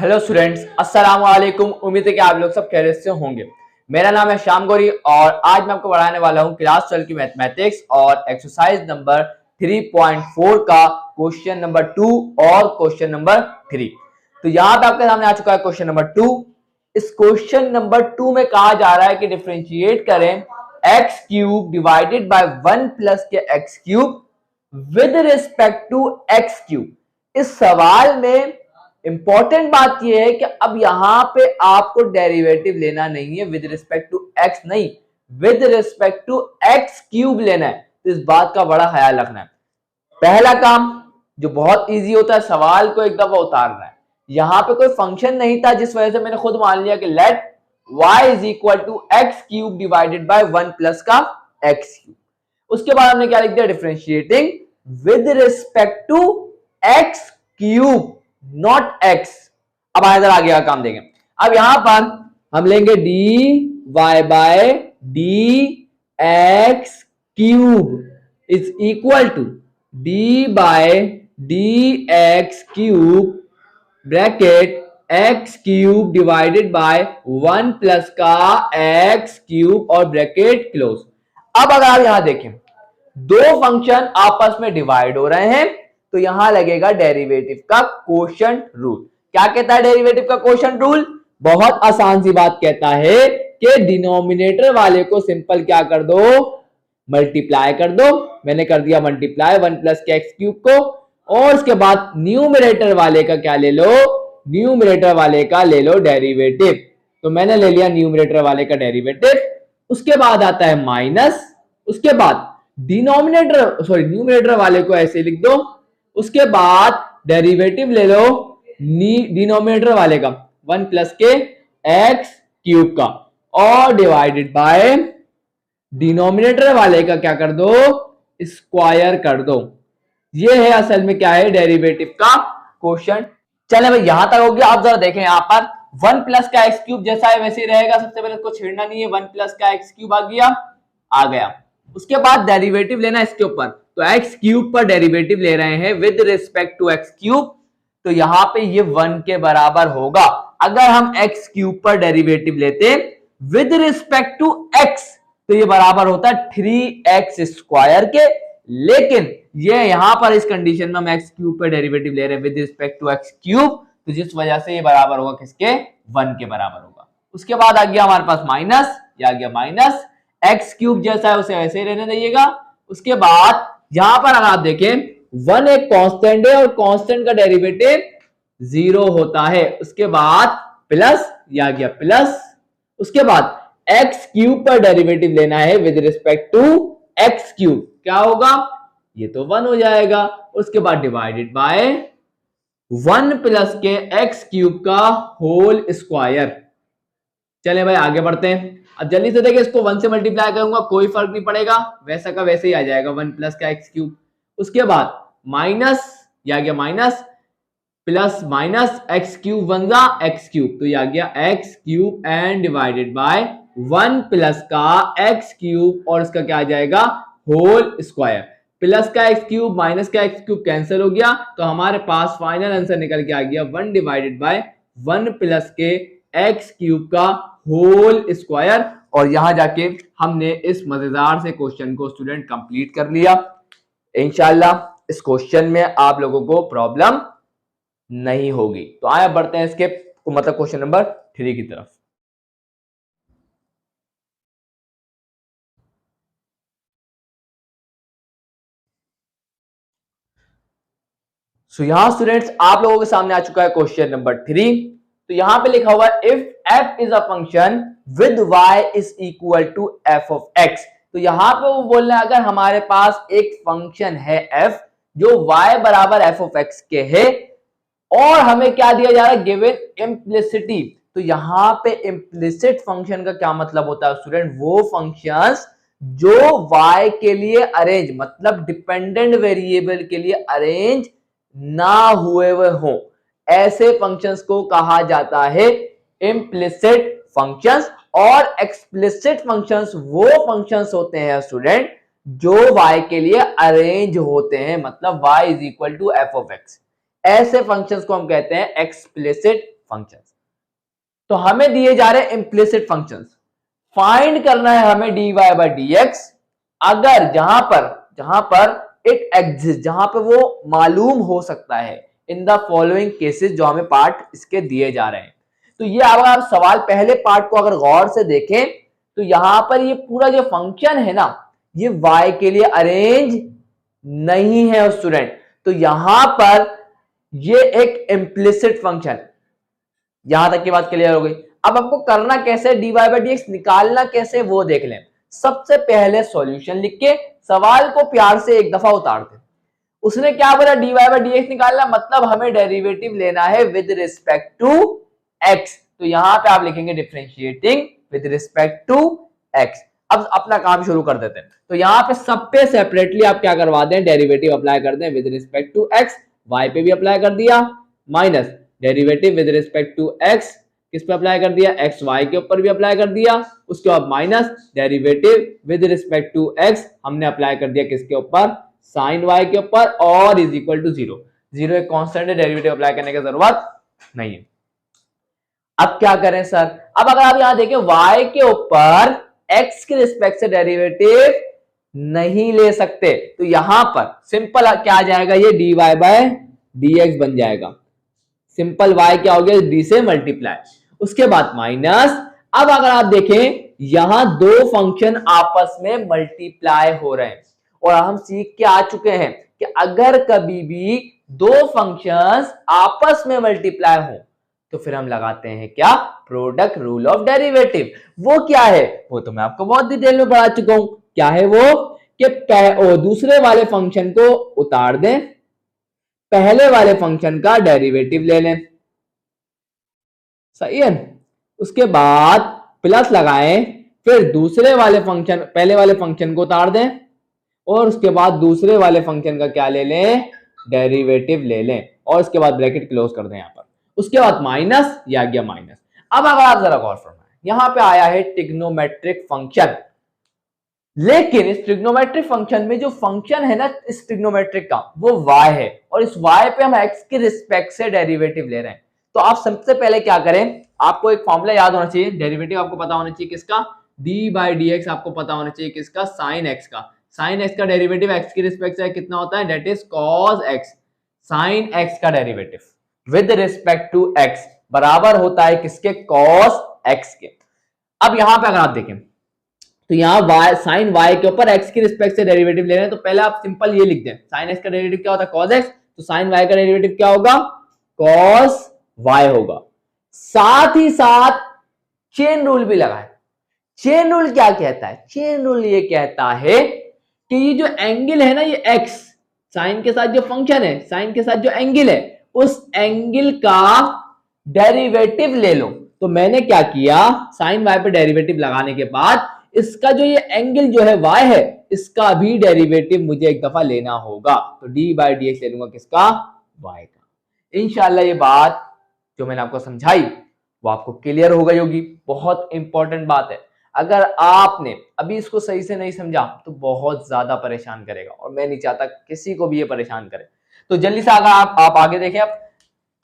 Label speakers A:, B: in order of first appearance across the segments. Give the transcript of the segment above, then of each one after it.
A: Hello students, अस्सलाम वालेकुम। उम्मीद है कि आप लोग सब खैरियत से होंगे। मेरा नाम है श्याम गौरी और आज मैं आपको पढ़ाने वाला हूं क्लास 12 की मैथमेटिक्स और एक्सरसाइज नंबर 3.4 का क्वेश्चन नंबर 2 और क्वेश्चन नंबर 3। तो यहाँ पे आपके सामने आ चुका है क्वेश्चन नंबर 2। इस क्वेश्चन नंबर 2 में कहा जा रहा है कि डिफरेंशिएट करें x cube divided by 1 plus के x cube with respect to x cube. इस सवाल में इंपॉर्टेंट बात यह है कि अब यहां पे आपको डेरिवेटिव लेना नहीं है, विद रिस्पेक्ट टू एक्स नहीं, with respect to x cube लेना है। तो इस बात का बड़ा ख्याल रखना है। पहला काम जो बहुत इजी होता है, सवाल को एक दफा उतारना है। यहां पे कोई फंक्शन नहीं था जिस वजह से मैंने खुद मान लिया कि let y is equal to x cube divided by 1 plus का एक्स क्यूब। उसके बाद हमने क्या लिख दिया, differentiating with respect to x cube not x. अब इधर आगे का काम देखें। अब यहां पर हम लेंगे d y by d x cube is equal to d by d x cube bracket x cube divided by 1 plus का एक्स क्यूब और ब्रैकेट क्लोज। अब अगर आप यहां देखें, दो फंक्शन आपस में डिवाइड हो रहे हैं तो यहां लगेगा डेरिवेटिव का कोशेंट रूल। क्या कहता है डेरिवेटिव का कोशेंट रूल? बहुत आसान सी बात कहता है कि डिनोमिनेटर वाले को सिंपल क्या कर दो, मल्टीप्लाई कर दो। मैंने कर दिया मल्टीप्लाई 1 प्लस के एक्स क्यूब को, और उसके बाद न्यूमरेटर वाले का क्या ले लो, न्यूमरेटर वाले का ले लो डेरिवेटिव। तो मैंने ले लिया न्यूमरेटर वाले का डेरिवेटिव। उसके बाद आता है माइनस, उसके बाद न्यूमरेटर वाले को ऐसे लिख दो, उसके बाद डेरिवेटिव ले लो डिनोमिनेटर वाले का 1 प्लस के एक्स क्यूब का, और डिवाइडेड बाय डिनोमिनेटर वाले का क्या कर दो, स्क्वायर कर दो। ये है असल में क्या है, डेरिवेटिव का कोशेंट। चले भाई, यहां तक हो गया। आप जरा देखें यहाँ पर 1 प्लस का एक्स क्यूब जैसा है वैसे ही रहेगा। सबसे पहले इसको छेड़ना नहीं है। 1 प्लस का एक्स क्यूब आ गया। उसके बाद डेरिवेटिव लेना इसके ऊपर, तो एक्स क्यूब पर डेरिवेटिव ले रहे हैं with respect to x cube, तो यहां पे ये 1 के बराबर होगा। अगर हम एक्स क्यूब पर डेरिवेटिव लेते विद रिस्पेक्ट टू एक्स तो ये बराबर होता है 3x स्क्वायर के, लेकिन ये यहां पर इस कंडीशन में हम एक्स क्यूब पर डेरिवेटिव ले रहे हैं with respect to x cube, तो जिस वजह से ये बराबर होगा किसके, 1 के बराबर होगा। उसके बाद आ गया हमारे पास माइनस, ये आ गया माइनस, एक्स क्यूब जैसा है उसे वैसे ही रहने दीजिएगा। उसके बाद यहां पर अगर आप देखें 1 एक कांस्टेंट है और कांस्टेंट का डेरिवेटिव 0 होता है। उसके बाद प्लस, ये आ गया प्लस। उसके बाद एक्स क्यूब पर डेरिवेटिव लेना है with respect to x cube, क्या होगा, ये तो 1 हो जाएगा। उसके बाद डिवाइडेड बाय 1 प्लस के एक्स क्यूब का होल स्क्वायर। चले भाई आगे बढ़ते हैं। अब जल्दी से देखिए, इसको 1 से मल्टीप्लाई करूंगा कोई फर्क नहीं पड़ेगा, वैसा का वैसे ही आ जाएगा 1 प्लस का एक्स क्यूब। उसके बाद माइनस, ये आ गया minus, plus minus x cube 1 जा एक्स क्यूब, तो ये आ गया x cube and divided by 1 plus का एक्स क्यूब और इसका क्या आ जाएगा, होल स्क्वायर। प्लस का एक्स क्यूब माइनस का एक्स क्यूब कैंसिल हो गया, तो हमारे पास फाइनल आंसर निकल के आ गया 1 डिवाइडेड बाय 1 प्लस के एक्स क्यूब का होल स्क्वायर। और यहां जाके हमने इस मजेदार से क्वेश्चन को स्टूडेंट कंप्लीट कर लिया। इंशाल्लाह इस क्वेश्चन में आप लोगों को प्रॉब्लम नहीं होगी। तो आया बढ़ते हैं इसके मतलब क्वेश्चन नंबर 3 की तरफ। सो यहां स्टूडेंट्स आप लोगों के सामने आ चुका है क्वेश्चन नंबर 3। तो यहां पे लिखा हुआ है if f is a function with y is equal to f of x। तो यहां पे वो बोल रहे हैं अगर हमारे पास एक फंक्शन है f जो y बराबर f ऑफ x के है, और हमें क्या दिया जा रहा है, गिवन इम्प्लिसिटी। तो यहां पे इम्प्लिसिट फंक्शन का क्या मतलब होता है स्टूडेंट, वो फंक्शंस जो y के लिए अरेंज मतलब डिपेंडेंट वेरिएबल के लिए अरेंज ना हुए हुए हों, ऐसे फंक्शंस को कहा जाता है इम्प्लिसिट फंक्शंस। और एक्सप्लिसिट फंक्शंस वो फंक्शंस होते हैं स्टूडेंट जो y के लिए अरेंज होते हैं, मतलब y is equal to f of x। ऐसे फंक्शंस को हम कहते हैं एक्सप्लिसिट फंक्शंस। तो हमें दिए जा रहे इम्प्लिसिट फंक्शंस, फाइंड करना है हमें dy बाय dx अगर जहां पर इट एग्जिस्ट, जहां पर वो मालूम हो सकता है इन द फॉलोइंग केसेस, जो हमें पार्ट इसके दिए जा रहे हैं। तो ये अगर आप सवाल पहले पार्ट को अगर गौर से देखें तो यहां पर ये पूरा जो फंक्शन है ना, ये y के लिए अरेंज नहीं है स्टूडेंट। तो यहां पर ये एक इम्प्लिसिट फंक्शन, यहां तक की बात क्लियर हो गई। अब आपको करना कैसे, dy बाय dx निकालना कैसे वो देख लें। सबसे पहले सॉल्यूशन लिख के सवाल को प्यार से एक दफा उतार दें। उसने क्या बोला, dy बाय dx निकालना मतलब हमें डेरिवेटिव लेना है विद रिस्पेक्ट टू x। तो यहां पे आप लिखेंगे differentiating with respect to x। अब अपना काम शुरू कर देते हैं। तो यहां पे सब पे सेपरेटली आप क्या करवा दें, डेरिवेटिव अप्लाई कर दें with respect to x। y पे भी अप्लाई कर दिया, minus derivative with respect to x किस पे अप्लाई कर दिया, एक्स वाई के ऊपर भी अप्लाई कर दिया। उसके बाद minus derivative with respect to x हमने अप्लाई कर दिया किसके ऊपर, साइन y के ऊपर, और इज इक्वल टू 0। 0 एक कांस्टेंट है, डेरिवेटिव अप्लाई करने की जरूरत नहीं है। अब क्या करें सर, अब अगर आप यहां देखें y के ऊपर x के रिस्पेक्ट से डेरिवेटिव नहीं ले सकते, तो यहां पर सिंपल क्या आ जाएगा, ये dy बाय dx बन जाएगा। सिंपल y क्या हो गया, d से मल्टीप्लाई, उसके बाद माइनस। अब अगर आप देखें यहां दो फंक्शन आपस में मल्टीप्लाई हो रहे हैं, और हम सीख के आ चुके हैं कि अगर कभी भी दो फंक्शंस आपस में मल्टीप्लाई हो तो फिर हम लगाते हैं क्या, प्रोडक्ट रूल ऑफ डेरिवेटिव। वो क्या है, वो तो मैं आपको बहुत डिटेल में पढ़ा चुका हूं। क्या है वो, कि दूसरे वाले फंक्शन को उतार दें, पहले वाले फंक्शन का डेरिवेटिव ले लें, सही है। उसके बाद प्लस लगाएं, फिर दूसरे वाले फंक्शन, पहले वाले फंक्शन को उतार दें, और उसके बाद दूसरे वाले फंक्शन का क्या ले लें, डेरिवेटिव ले लें, और उसके बाद ब्रैकेट क्लोज कर दें यहां पर। उसके बाद माइनस, ये आ गया माइनस। अब अगर आप जरा गौर फरमाएं, यहां पे आया है ट्रिग्नोमेट्रिक फंक्शन, लेकिन इस ट्रिग्नोमेट्रिक फंक्शन में जो फंक्शन है ना इस ट्रिग्नोमेट्रिक का, वो y है, और इस y पे हम x के रिस्पेक्ट से डेरिवेटिव ले रहे हैं। तो आप सबसे पहले क्या करें, आपको एक फॉर्मूला याद होना चाहिए, डेरिवेटिव आपको पता होना चाहिए किसका, d बाई dx आपको पता होना चाहिए किसका, साइन x का। साइन x का डेरिवेटिव x के रिस्पेक्ट से कितना होता है, that is cos x। Sine x का derivative with respect to x बराबर होता है किसके, cos x के। अब यहां पे अगर आप देखें तो यहाँ y साइन y के ऊपर x के रिस्पेक्ट से डेरिवेटिव ले रहे हैं, तो पहले आप सिंपल ये लिख दें, साइन x का डेरिवेटिव क्या होता है, cos x, तो साइन y का डेरिवेटिव क्या होगा, cos y होगा। साथ ही साथ चेन रूल भी लगाए। चेन रूल क्या कहता है, चेन रूल ये कहता है कि ये जो एंगल है ना, ये x, साइन के साथ जो फंक्शन है, साइन के साथ जो एंगल है, उस एंगल का डेरिवेटिव ले लो। तो मैंने क्या किया, साइन y पे डेरिवेटिव लगाने के बाद इसका जो ये एंगल जो है y है, इसका भी डेरिवेटिव मुझे एक दफा लेना होगा। तो d बाई डी एक्स ले लूंगा किसका, y का। इंशाल्लाह ये बात जो मैंने आपको समझाई वो आपको क्लियर हो गई होगी। बहुत इंपॉर्टेंट बात है, अगर आपने अभी इसको सही से नहीं समझा तो बहुत ज्यादा परेशान करेगा, और मैं नहीं चाहता किसी को भी ये परेशान करे। तो जल्दी से अगर आप आगे देखें, आप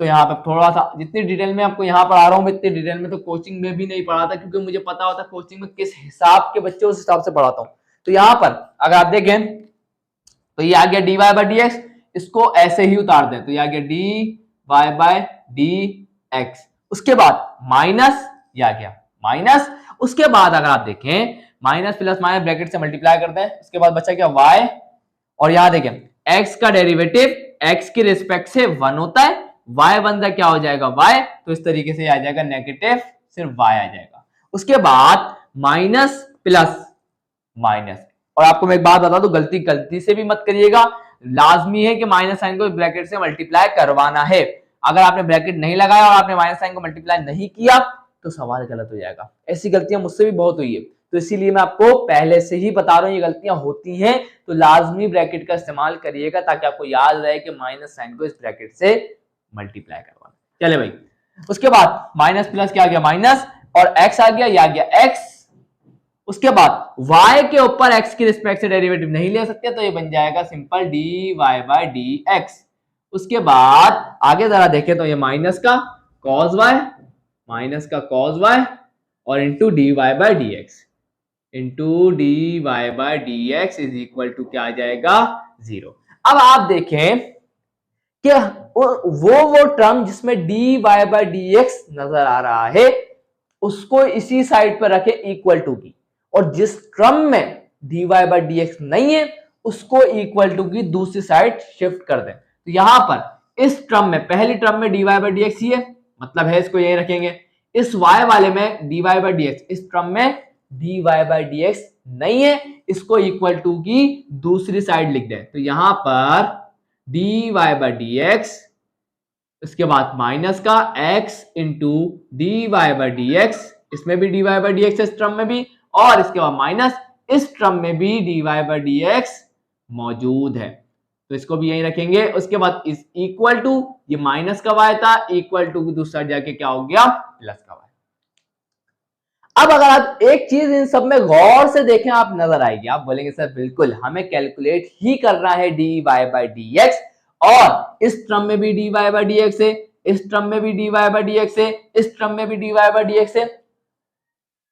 A: तो यहाँ पे थोड़ा सा, जितनी डिटेल में आपको यहाँ पढ़ा रहा हूँ, इतनी डिटेल में तो कोचिंग में भी नहीं पढ़ाता, क्योंकि मुझे पता होता कोचिंग में किस हिसाब के बच्चे उस हिसाब से पढ़ाता हूँ। तो यहाँ पर अगर आप देखें तो ये आ गया dy बाई डी एक्स, इसको ऐसे ही उतार दें, तो ये आ गया dy बाई डी एक्स। उसके बाद माइनस, ये आ गया माइनस। उसके बाद अगर आप देखें माइनस प्लस माइनस ब्रैकेट से मल्टीप्लाई करते हैं, उसके बाद बचा क्या, y, और यहाँ देखें x का डेरिवेटिव x के रिस्पेक्ट से 1 होता है, y बनता क्या हो जाएगा y, तो इस तरीके से आ जाएगा नेगेटिव, सिर्फ y आ जाएगा। उसके बाद माइनस प्लस माइनस, और आपको मैं एक बात बता दूं, गलती से भी मत करिएगा, लाजमी है कि माइनस साइन को ब्रैकेट से मल्टीप्लाई करवाना है। अगर आपने ब्रैकेट नहीं लगाया और आपने माइनस साइन को मल्टीप्लाई नहीं किया तो सवाल गलत हो जाएगा। ऐसी गलतियां मुझसे भी बहुत हुई है, तो इसीलिए मैं आपको पहले से ही बता रहा हूं ये गलतियां होती हैं, तो लाजमी ब्रैकेट का इस्तेमाल करिएगा ताकि आपको याद रहे कि माइनस साइन को इस ब्रैकेट से मल्टीप्लाई करवाना। चले भाई, उसके बाद माइनस प्लस क्या आ गया माइनस, और x आ गया, ये आ गया x। उसके बाद y के ऊपर x की रिस्पेक्ट से डेरिवेटिव नहीं ले सकते, तो ये बन जाएगा simple dy by d x. उसके बाद आगे जरा देखें तो ये माइनस का कॉस वाई, माइनस का कॉस वाई और into d y by d x, into d y by d x is equal to क्या आ जाएगा 0। अब आप देखें कि वो टर्म जिसमें d y by d x नजर आ रहा है उसको इसी साइड पर रखें इक्वल टू की, और जिस टर्म में d y by d x नहीं है उसको इक्वल टू की दूसरी साइड शिफ्ट कर दें। तो यहां पर इस टर्म में, पहली टर्म में d y by d x ही है, मतलब है इसको यही रखेंगे। इस y वाले में d y by d x, इस टर्म में d y by d x नहीं है, इसको इक्वल टू की दूसरी साइड लिख दें। तो यहां पर d y by d x, इसके बाद माइनस का x into d y by d x, इसमें भी d y by d x इस टर्म में भी, और इसके बाद माइनस इस टर्म में भी d y by d x मौजूद है, तो इसको भी यही रखेंगे। उसके बाद इस इक्वल टू, ये माइनस का y था, इक्वल टू की दूसरा जाके क्या हो गया प्लस का y। अब अगर आप एक चीज इन सब में गौर से देखें आप नजर आएगी, आप बोलेंगे सर बिल्कुल हमें कैलकुलेट ही करना है d y by d x, और इस टर्म में भी d y by d x है, इस टर्म में भी d y by d x है, इस टर्म में भी d y by d x है,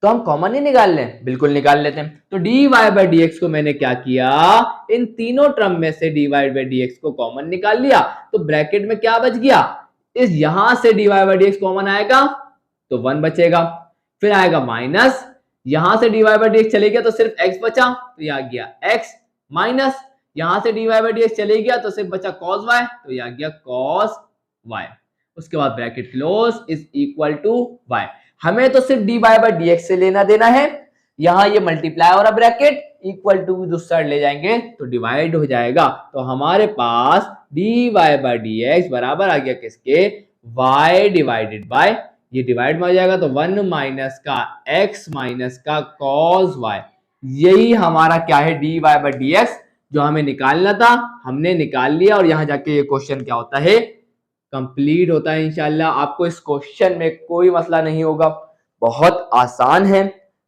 A: तो हम कॉमन ही निकाल लें, बिल्कुल निकाल लेते हैं। तो d y by d x को मैंने क्या किया, इन तीनों टर्म में से d y by d x को कॉमन निकाल लिया, तो ब्रैकेट में क्या बच गया, इस यहां से d y by d x common आएगा तो 1 बचेगा, फिर आएगा माइनस, यहां से d y by d x चले गया तो सिर्फ x बचा, तो यह आ गया x, माइनस यहां से d y by d x चले गया तो सिर्फ बचा cos y, तो यह आ गया cos y। उसके बाद bracket close is equal to y। हमें तो सिर्फ d y by d x से लेना देना है, यहां ये मल्टीप्लाई हो रहा ब्रैकेट, इक्वल टू दूसरी साइड ले जाएंगे तो डिवाइड हो जाएगा, तो हमारे पास d y by d x बराबर आ गया किसके, y डिवाइडेड बाय, ये डिवाइड में आ जाएगा तो 1 माइनस का x माइनस का cos y। यही हमारा क्या है d y by d x, जो हमें निकालना था हमने निकाल लिया, और यहां जाके ये क्वेश्चन क्या होता है कंप्लीट होता है। इंशाल्लाह आपको इस क्वेश्चन में कोई मसला नहीं होगा, बहुत आसान है,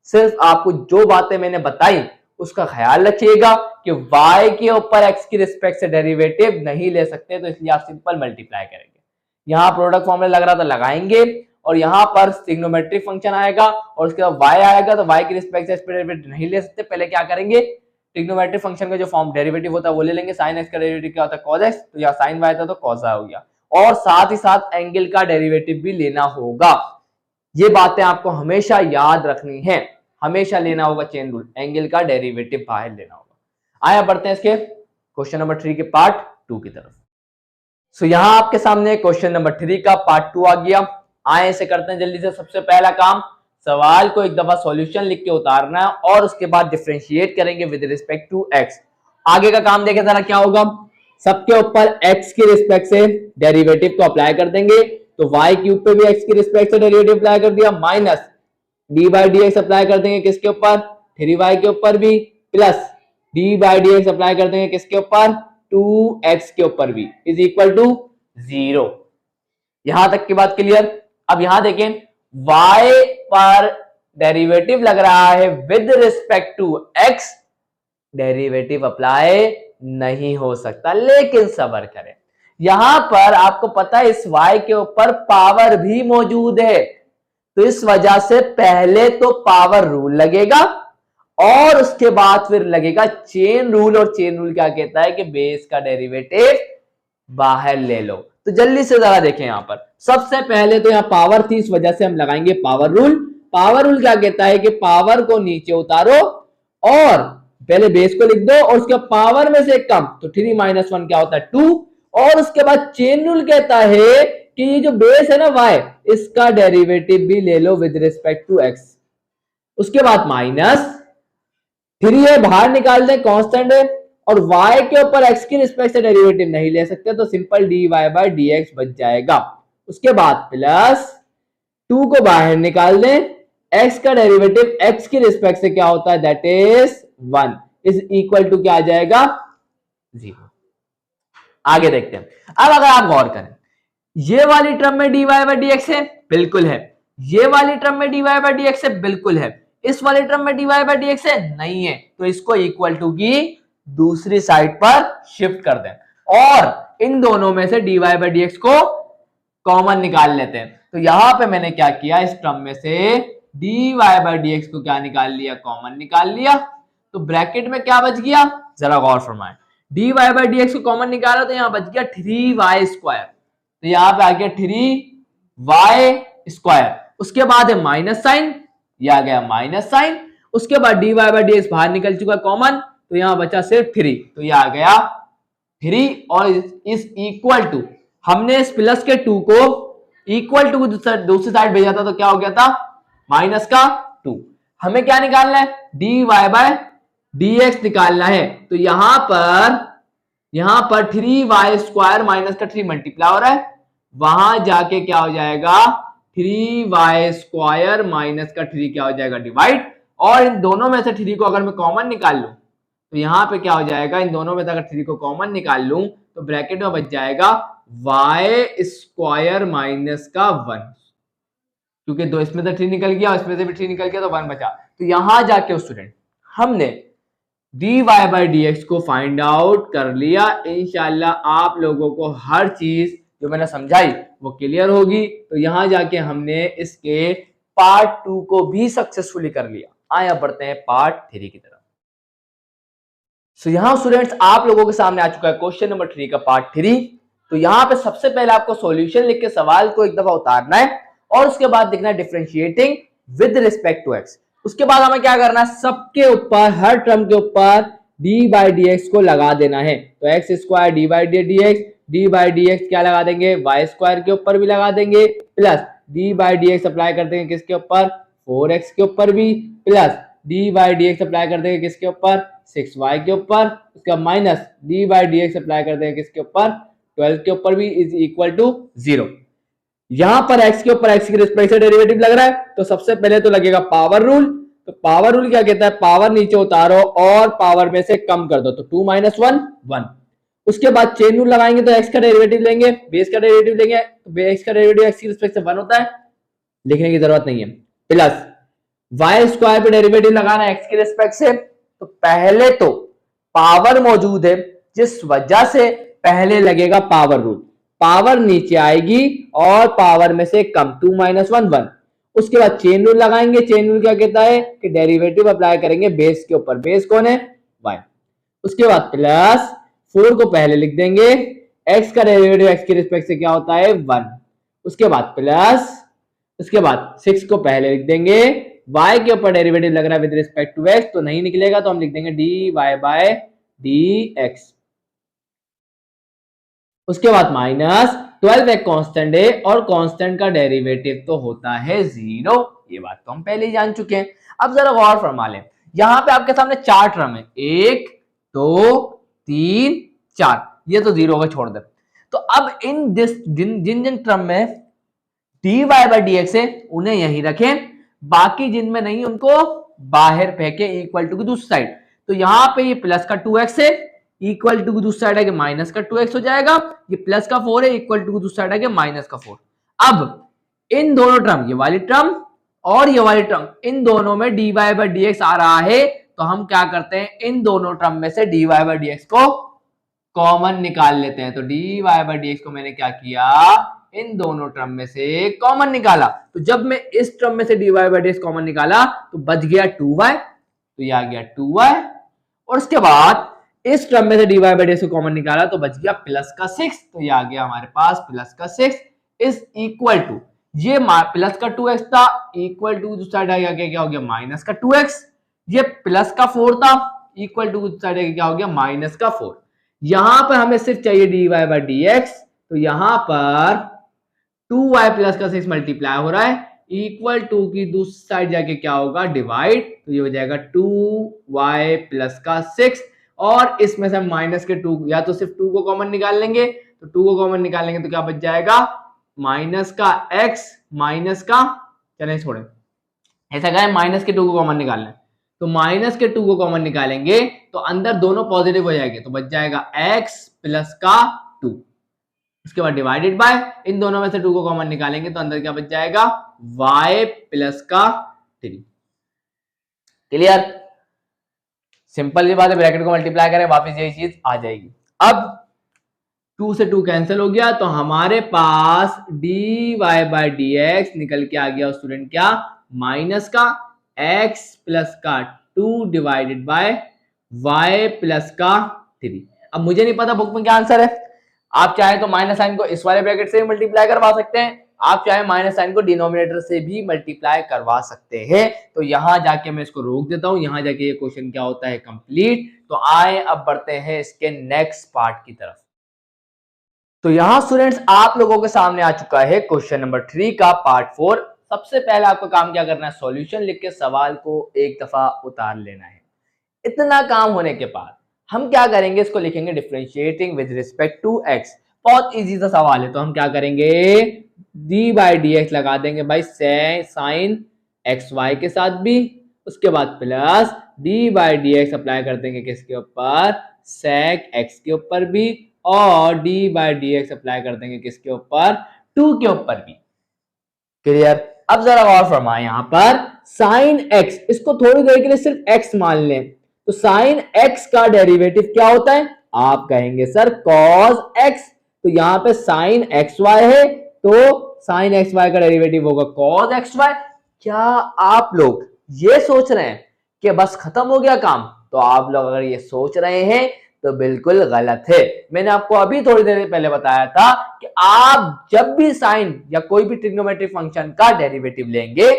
A: सिर्फ आपको जो बातें मैंने बताई उसका ख्याल रखिएगा कि y के ऊपर x की रिस्पेक्ट से डेरिवेटिव नहीं ले सकते, तो इसलिए आप सिंपल मल्टीप्लाई करेंगे, यहाँ प्रोडक्ट फॉर्मूला लग रहा था लगाएंगे, और यहाँ पर ट्रिग्नोमेट्रिक फंक्शन आएगा और उसके बाद y आएगा, तो y की रिस्पेक्ट से डेरिवेटिव नहीं ले सकते, पहले क्या करेंगे ट्रिग्नोमेट्रिक फंक्शन का जो फॉर्म डेरिवेटिव होता है वो ले लेंगे, sin x का डेरिवेटिव क्या होता है cos x, तो यहाँ sin y था तो cos y हो गया, और साथ ही साथ एंगल का डेरिवेटिव भी लेना होगा। ये बातें आपको हमेशा याद रखनी है, हमेशा लेना होगा चेन रूल, एंगल का डेरिवेटिव बाहर लेना होगा। आया बढ़ते हैं इसके क्वेश्चन नंबर 3 के पार्ट 2 की तरफ। सो यहां आपके सामने क्वेश्चन नंबर 3 का पार्ट 2 आ गया। आए इसे करते हैं जल्दी से। सबसे पहला काम, सवाल को एक दफा सॉल्यूशन लिख के उतारना है और उसके बाद डिफरेंशिएट करेंगे विद रिस्पेक्ट टू एक्स। आगे का काम देखें जरा क्या होगा, सबके ऊपर x की रिस्पेक्ट से डेरिवेटिव को अप्लाई कर देंगे, तो y क्यूब पे भी x की रिस्पेक्ट से डेरिवेटिव अप्लाई कर दिया, minus D by d x apply कर देंगे किसके ऊपर 3y के ऊपर भी, plus D by d x apply कर देंगे किसके ऊपर 2x के ऊपर भी, इज इक्वल टू 0। यहां तक की बात क्लियर। अब यहां देखें y पर डेरिवेटिव लग रहा है with respect to x, derivative apply नहीं हो सकता, लेकिन सब्र करें, यहां पर आपको पता है इस y के ऊपर पावर भी मौजूद है, तो इस वजह से पहले तो पावर रूल लगेगा और उसके बाद फिर लगेगा चेन रूल, और चेन रूल क्या कहता है कि बेस का डेरिवेटिव बाहर ले लो। तो जल्दी से जरा देखें, यहां पर सबसे पहले तो यहां पावर थी, इस वजह से हम लगाएंगे पावर रूल। पावर रूल क्या कहता है कि पावर को नीचे उतारो और पहले बेस को लिख दो और उसके पावर में से एक कम, तो 3 माइनस 1 क्या होता है 2, और उसके बाद चेन रूल कहता है कि ये जो बेस है ना y, इसका डेरिवेटिव भी ले लो विद रिस्पेक्ट टू x। उसके बाद माइनस 3 है बाहर निकाल दें, कांस्टेंट है, और y के ऊपर x की रिस्पेक्ट से डेरिवेटिव नहीं ले सकते, तो सिंपल dy बाय dx बच जाएगा। उसके बाद प्लस 2 को बाहर निकाल दें, x का डेरिवेटिव x की रिस्पेक्ट से क्या होता है that is 1, is equal to क्या आ जाएगा 0। आगे देखते हैं। अब अगर आप गौर करें, ये वाली टर्म में dy बाय dx है, बिल्कुल है, ये वाली टर्म में dy बाय dx है, बिल्कुल है, इस वाली टर्म में dy बाय dx है, नहीं है, तो इसको इक्वल टू की दूसरी साइड पर शिफ्ट कर दें और इन दोनों में से dy बाय dx को कॉमन निकाल लेते हैं। तो यहां पे मैंने क्या किया, इस टर्म में से dy बाई डी को क्या निकाल लिया, कॉमन निकाल लिया। तो ब्रैकेट में क्या बच गया, जरा गौर फरमाएं, dy बाई डी को कॉमन निकाला तो यहाँ बच गया 3y²। तो यहाँ पे आ गया 3y²। उसके बाद है माइनस साइन, ये आ गया माइनस साइन। उसके बाद dy बाई डी बाहर निकल चुका कॉमन, तो यहाँ बचा सिर्फ 3, तो ये आ गया 3 और इस इक्वल टू, हमने इस प्लस के 2 को इक्वल टू दूसरी साइड भेजा था, तो क्या हो गया था, माइनस का 2। हमें क्या निकालना है, dy बाई dx निकालना है। तो यहां पर 3y² माइनस का 3 मल्टीप्लाई हो रहा है, वहां जाके क्या हो जाएगा, 3y² माइनस का 3 क्या हो जाएगा, डिवाइड। और इन दोनों में से 3 को अगर मैं कॉमन निकाल लूं तो यहाँ पे क्या हो जाएगा, इन दोनों में से अगर 3 को कॉमन निकाल लूं तो ब्रैकेट में बच जाएगा y² माइनस का 1, क्योंकि दो इसमें से 3 निकल गया, इसमें से भी 3 निकल गया, तो 1 बचा। तो यहां जाके स्टूडेंट हमने dy बाई dx को फाइंड आउट कर लिया। इंशाल्लाह आप लोगों को हर चीज जो मैंने समझाई वो क्लियर होगी। तो यहां जाके हमने इसके पार्ट 2 को भी सक्सेसफुली कर लिया। आया बढ़ते हैं पार्ट 3 की तरफ। सो यहां स्टूडेंट्स आप लोगों के सामने आ चुका है क्वेश्चन नंबर 3 का पार्ट 3। तो यहां पे सबसे पहले आपको सॉल्यूशन लिख के सवाल को एक दफा उतारना है और उसके बाद लिखना है differentiating with respect to x. उसके बाद हमें क्या करना है, सबके ऊपर, हर टर्म के ऊपर डी बाई डी एक्स को लगा देना है। तो x square D by d x, D by d x क्या लगा देंगे, वाई स्क्वायर के ऊपर भी लगा देंगे, plus D by d x apply कर देंगे किसके ऊपर, 4x के ऊपर भी, plus D by d x apply कर देंगे किसके ऊपर, 6y के ऊपर, उसका minus D by d x apply कर देंगे किसके ऊपर, 12 के ऊपर भी, इज इक्वल टू 0। यहां पर x के ऊपर x की रिस्पेक्ट से डेरिवेटिव लग रहा है, तो सबसे पहले तो लगेगा पावर रूल। तो पावर रूल क्या कहता है, पावर नीचे उतारो और पावर में से कम कर दो, तो 2 - 1 1। उसके बाद चेन रूल लगाएंगे तो x का डेरिवेटिव लेंगे, बेस का डेरिवेटिव लेंगे, तो x का डेरिवेटिव x की रिस्पेक्ट से 1 होता है, लिखने की जरूरत नहीं है। प्लस वाई स्क्वायर पे डेरिवेटिव लगाना है x की रिस्पेक्ट से, तो पहले तो पावर मौजूद है जिस वजह से पहले लगेगा पावर रूल, पावर नीचे आएगी और पावर में से कम, 2 - 1 1। उसके बाद चेन रूल लगाएंगे, चेन रूल क्या कहता है कि डेरिवेटिव अप्लाई करेंगे बेस के ऊपर, बेस कौन है, y। उसके बाद प्लस 4 को पहले लिख देंगे, x का डेरिवेटिव x की रिस्पेक्ट से क्या होता है 1। उसके बाद प्लस, उसके बाद 6 को पहले लिख देंगे, y के ऊपर डेरिवेटिव लग रहा है विद रिस्पेक्ट टू x, तो नहीं निकलेगा, तो हम लिख देंगे dy बाय dx। उसके बाद माइनस 12 एक कांस्टेंट है और कांस्टेंट का डेरिवेटिव तो होता है 0, ये बात तो हम पहले ही जान चुके हैं। अब जरा गौर फरमा लें, यहां पे आपके सामने 4 टर्म है, 1 2 3 4, ये तो 0 को छोड़ दे। तो अब इन जिन जिन टर्म में dy बाई dx है उन्हें यहीं रखें, बाकी जिनमें नहीं उनको बाहर फेंके इक्वल टू की दूसरी साइड। तो यहां पे ये प्लस का 2x है, इक्वल टू की दूसरी साइड है माइनस का 2x हो जाएगा, ये प्लस का 4 है, इक्वल टू की दूसरी साइड है माइनस का 4। अब इन दोनों टर्म, ये वाली टर्म और ये वाली टर्म, इन दोनों में dy बाई dx आ रहा है, तो हम क्या करते हैं, इन दोनों टर्म में से dy बाई dx को कॉमन निकाल लेते हैं। तो dy बाई dx को मैंने क्या किया, इन दोनों टर्म में से कॉमन निकाला। तो जब मैं इस टर्म में से dy बाई dx कॉमन निकाला तो बच गया 2y, तो ये आ गया 2y। और उसके बाद इस टर्म में से dy बाई dx को कॉमन निकाला तो बच गया प्लस का 6, तो ये आ गया हमारे पास प्लस का 6 इज इक्वल टू, ये प्लस का 2x था, इक्वल टू दूसरा साइड आ गया, क्या हो गया माइनस का 2x। ये प्लस का 4 था, इक्वल टू दूसरा साइड क्या हो गया माइनस का 4। यहां पर हमें सिर्फ चाहिए dy बाई dx, तो यहां पर 2y प्लस का 6 मल्टीप्लाई हो रहा है, इक्वल टू की दूसरी साइड जाके क्या होगा डिवाइड, तो ये हो जाएगा 2y प्लस का 6। और इसमें से हम माइनस के 2, या तो सिर्फ 2 को कॉमन निकाल लेंगे, तो 2 को कॉमन निकालेंगे तो क्या बच जाएगा माइनस का x, माइनस का, चले छोड़े, ऐसा कहा है माइनस के 2 को कॉमन निकालना है, तो माइनस के 2 को कॉमन निकालेंगे तो अंदर दोनों पॉजिटिव हो जाएंगे, तो बच जाएगा x प्लस का 2। उसके बाद डिवाइडेड बाय, इन दोनों में से 2 को कॉमन निकालेंगे तो अंदर क्या बच जाएगा y प्लस का 3। क्लियर, सिंपल ये बात है, ब्रैकेट को मल्टीप्लाई करें वापस यही चीज आ जाएगी। अब 2 से 2 कैंसिल हो गया, तो हमारे पास dy बाई डी एक्स निकल के आ गया स्टूडेंट क्या, माइनस का x प्लस का 2 डिवाइडेड बाय y प्लस का 3। अब मुझे नहीं पता बुक में क्या आंसर है, आप चाहे तो माइनस साइन को इस वाले ब्रैकेट से मल्टीप्लाई करवा सकते हैं, आप चाहे माइनस साइन को डिनोमिनेटर से भी मल्टीप्लाई करवा सकते हैं। तो यहां जाके मैं इसको रोक देता हूं, यहां जाके ये क्वेश्चन क्या होता है, कंप्लीट। तो आए अब बढ़ते हैं इसके नेक्स्ट पार्ट की तरफ। तो यहां स्टूडेंट्स आप लोगों के सामने आ चुका है क्वेश्चन नंबर 3 का पार्ट 4। सबसे पहले आपको काम क्या करना है, सॉल्यूशन लिख के सवाल को एक दफा उतार लेना है। इतना काम होने के बाद हम क्या करेंगे, इसको लिखेंगे differentiating with respect to x. बहुत इजी सा सवाल है, तो हम क्या करेंगे, डी बाई डी एक्स लगा देंगे भाई साइन एक्स वाई के साथ भी, उसके बाद plus D by d x apply कर देंगे किसके ऊपर, सेक एक्स के ऊपर भी, और D by d x apply कर देंगे किसके ऊपर, 2 के ऊपर भी। क्लियर। अब जरा गौर फरमाएं, यहां पर साइन एक्स, इसको थोड़ी देर के लिए सिर्फ एक्स मान लें, तो साइन एक्स का डेरिवेटिव क्या होता है, आप कहेंगे सर कॉस एक्स। तो यहां पे साइन एक्स वाई है, तो साइन एक्स वाई का डेरिवेटिव होगा कॉस एक्स वाई। क्या आप लोग ये सोच रहे हैं कि बस खत्म हो गया काम, तो आप लोग अगर ये सोच रहे हैं तो बिल्कुल गलत है। मैंने आपको अभी थोड़ी देर पहले बताया था कि आप जब भी साइन या कोई भी ट्रिग्नोमेट्रिक फंक्शन का डेरिवेटिव लेंगे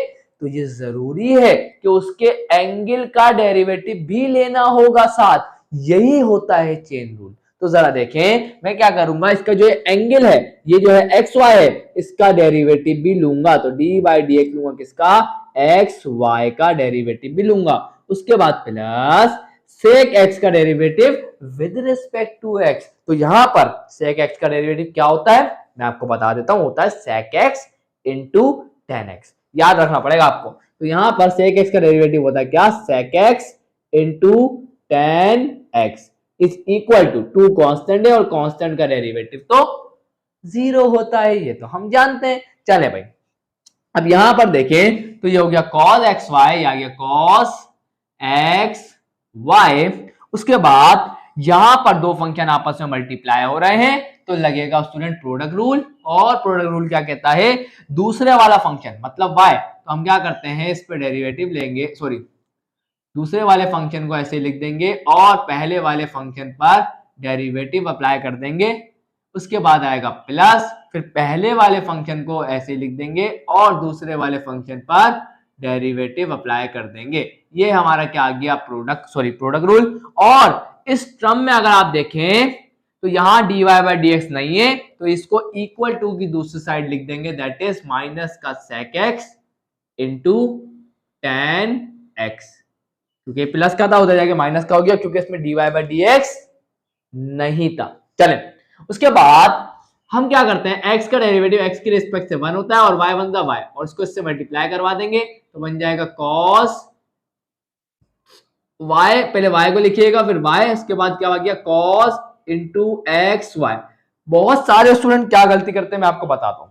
A: तो ये जरूरी है कि उसके एंगल का डेरिवेटिव भी लेना होगा साथ, यही होता है चेन रूल। तो जरा देखें, मैं क्या करूंगा, इसका जो एंगल है, ये जो है एक्स वाई है, इसका डेरिवेटिव भी लूंगा, तो डी बाई डी एक्स लूंगा, किसका, एक्स वाई का डेरिवेटिव भी लूंगा। उसके बाद प्लस सेक एक्स का derivative with respect to x. तो यहां पर सेक एक्स का डेरिवेटिव क्या होता है, मैं आपको बता देता हूं, होता है sec x into tan x. याद रखना पड़ेगा आपको। तो यहां पर सेक एक्स का डेरिवेटिव होता है क्या, sec x into tan x is equal to 2 constant है, और कांस्टेंट का डेरिवेटिव तो 0 होता है, ये तो हम जानते हैं। चले भाई, अब यहां पर देखें तो ये हो गया cos एक्स वाई, आ गया cos एक्स वाई। उसके बाद यहां पर दो फंक्शन आपस में मल्टीप्लाई हो रहे हैं, तो लगेगा स्टूडेंट प्रोडक्ट रूल। और प्रोडक्ट रूल क्या कहता है, दूसरे वाला फंक्शन मतलब y, तो हम क्या करते हैं, इस पे डेरिवेटिव लेंगे, सॉरी दूसरे वाले फंक्शन को ऐसे लिख देंगे और पहले वाले फंक्शन पर डेरिवेटिव अप्लाई कर देंगे। उसके बाद आएगा प्लस, फिर पहले वाले फंक्शन को ऐसे लिख देंगे और दूसरे वाले फंक्शन पर डेरिवेटिव अप्लाई कर देंगे। ये हमारा क्या आ गया, प्रोडक्ट रूल। और इस टर्म में अगर आप देखें तो यहां dy बाई डी एक्स नहीं है, तो इसको इक्वल टू की दूसरी साइड लिख देंगे, दैट इज माइनस का sec x into tan x, क्योंकि प्लस का था उधर जाके माइनस का हो गया, क्योंकि इसमें dy बाई डी एक्स नहीं था। चले, उसके बाद हम क्या करते हैं, x का डेरिवेटिव x के रिस्पेक्ट से 1 होता है और y बनता है y, और इसको इससे मल्टीप्लाई करवा देंगे, तो बन जाएगा cos y, पहले y को लिखिएगा फिर y, इसके बाद क्या आ गया cos इंटू एक्स वाई। बहुत सारे स्टूडेंट क्या गलती करते हैं मैं आपको बताता हूं,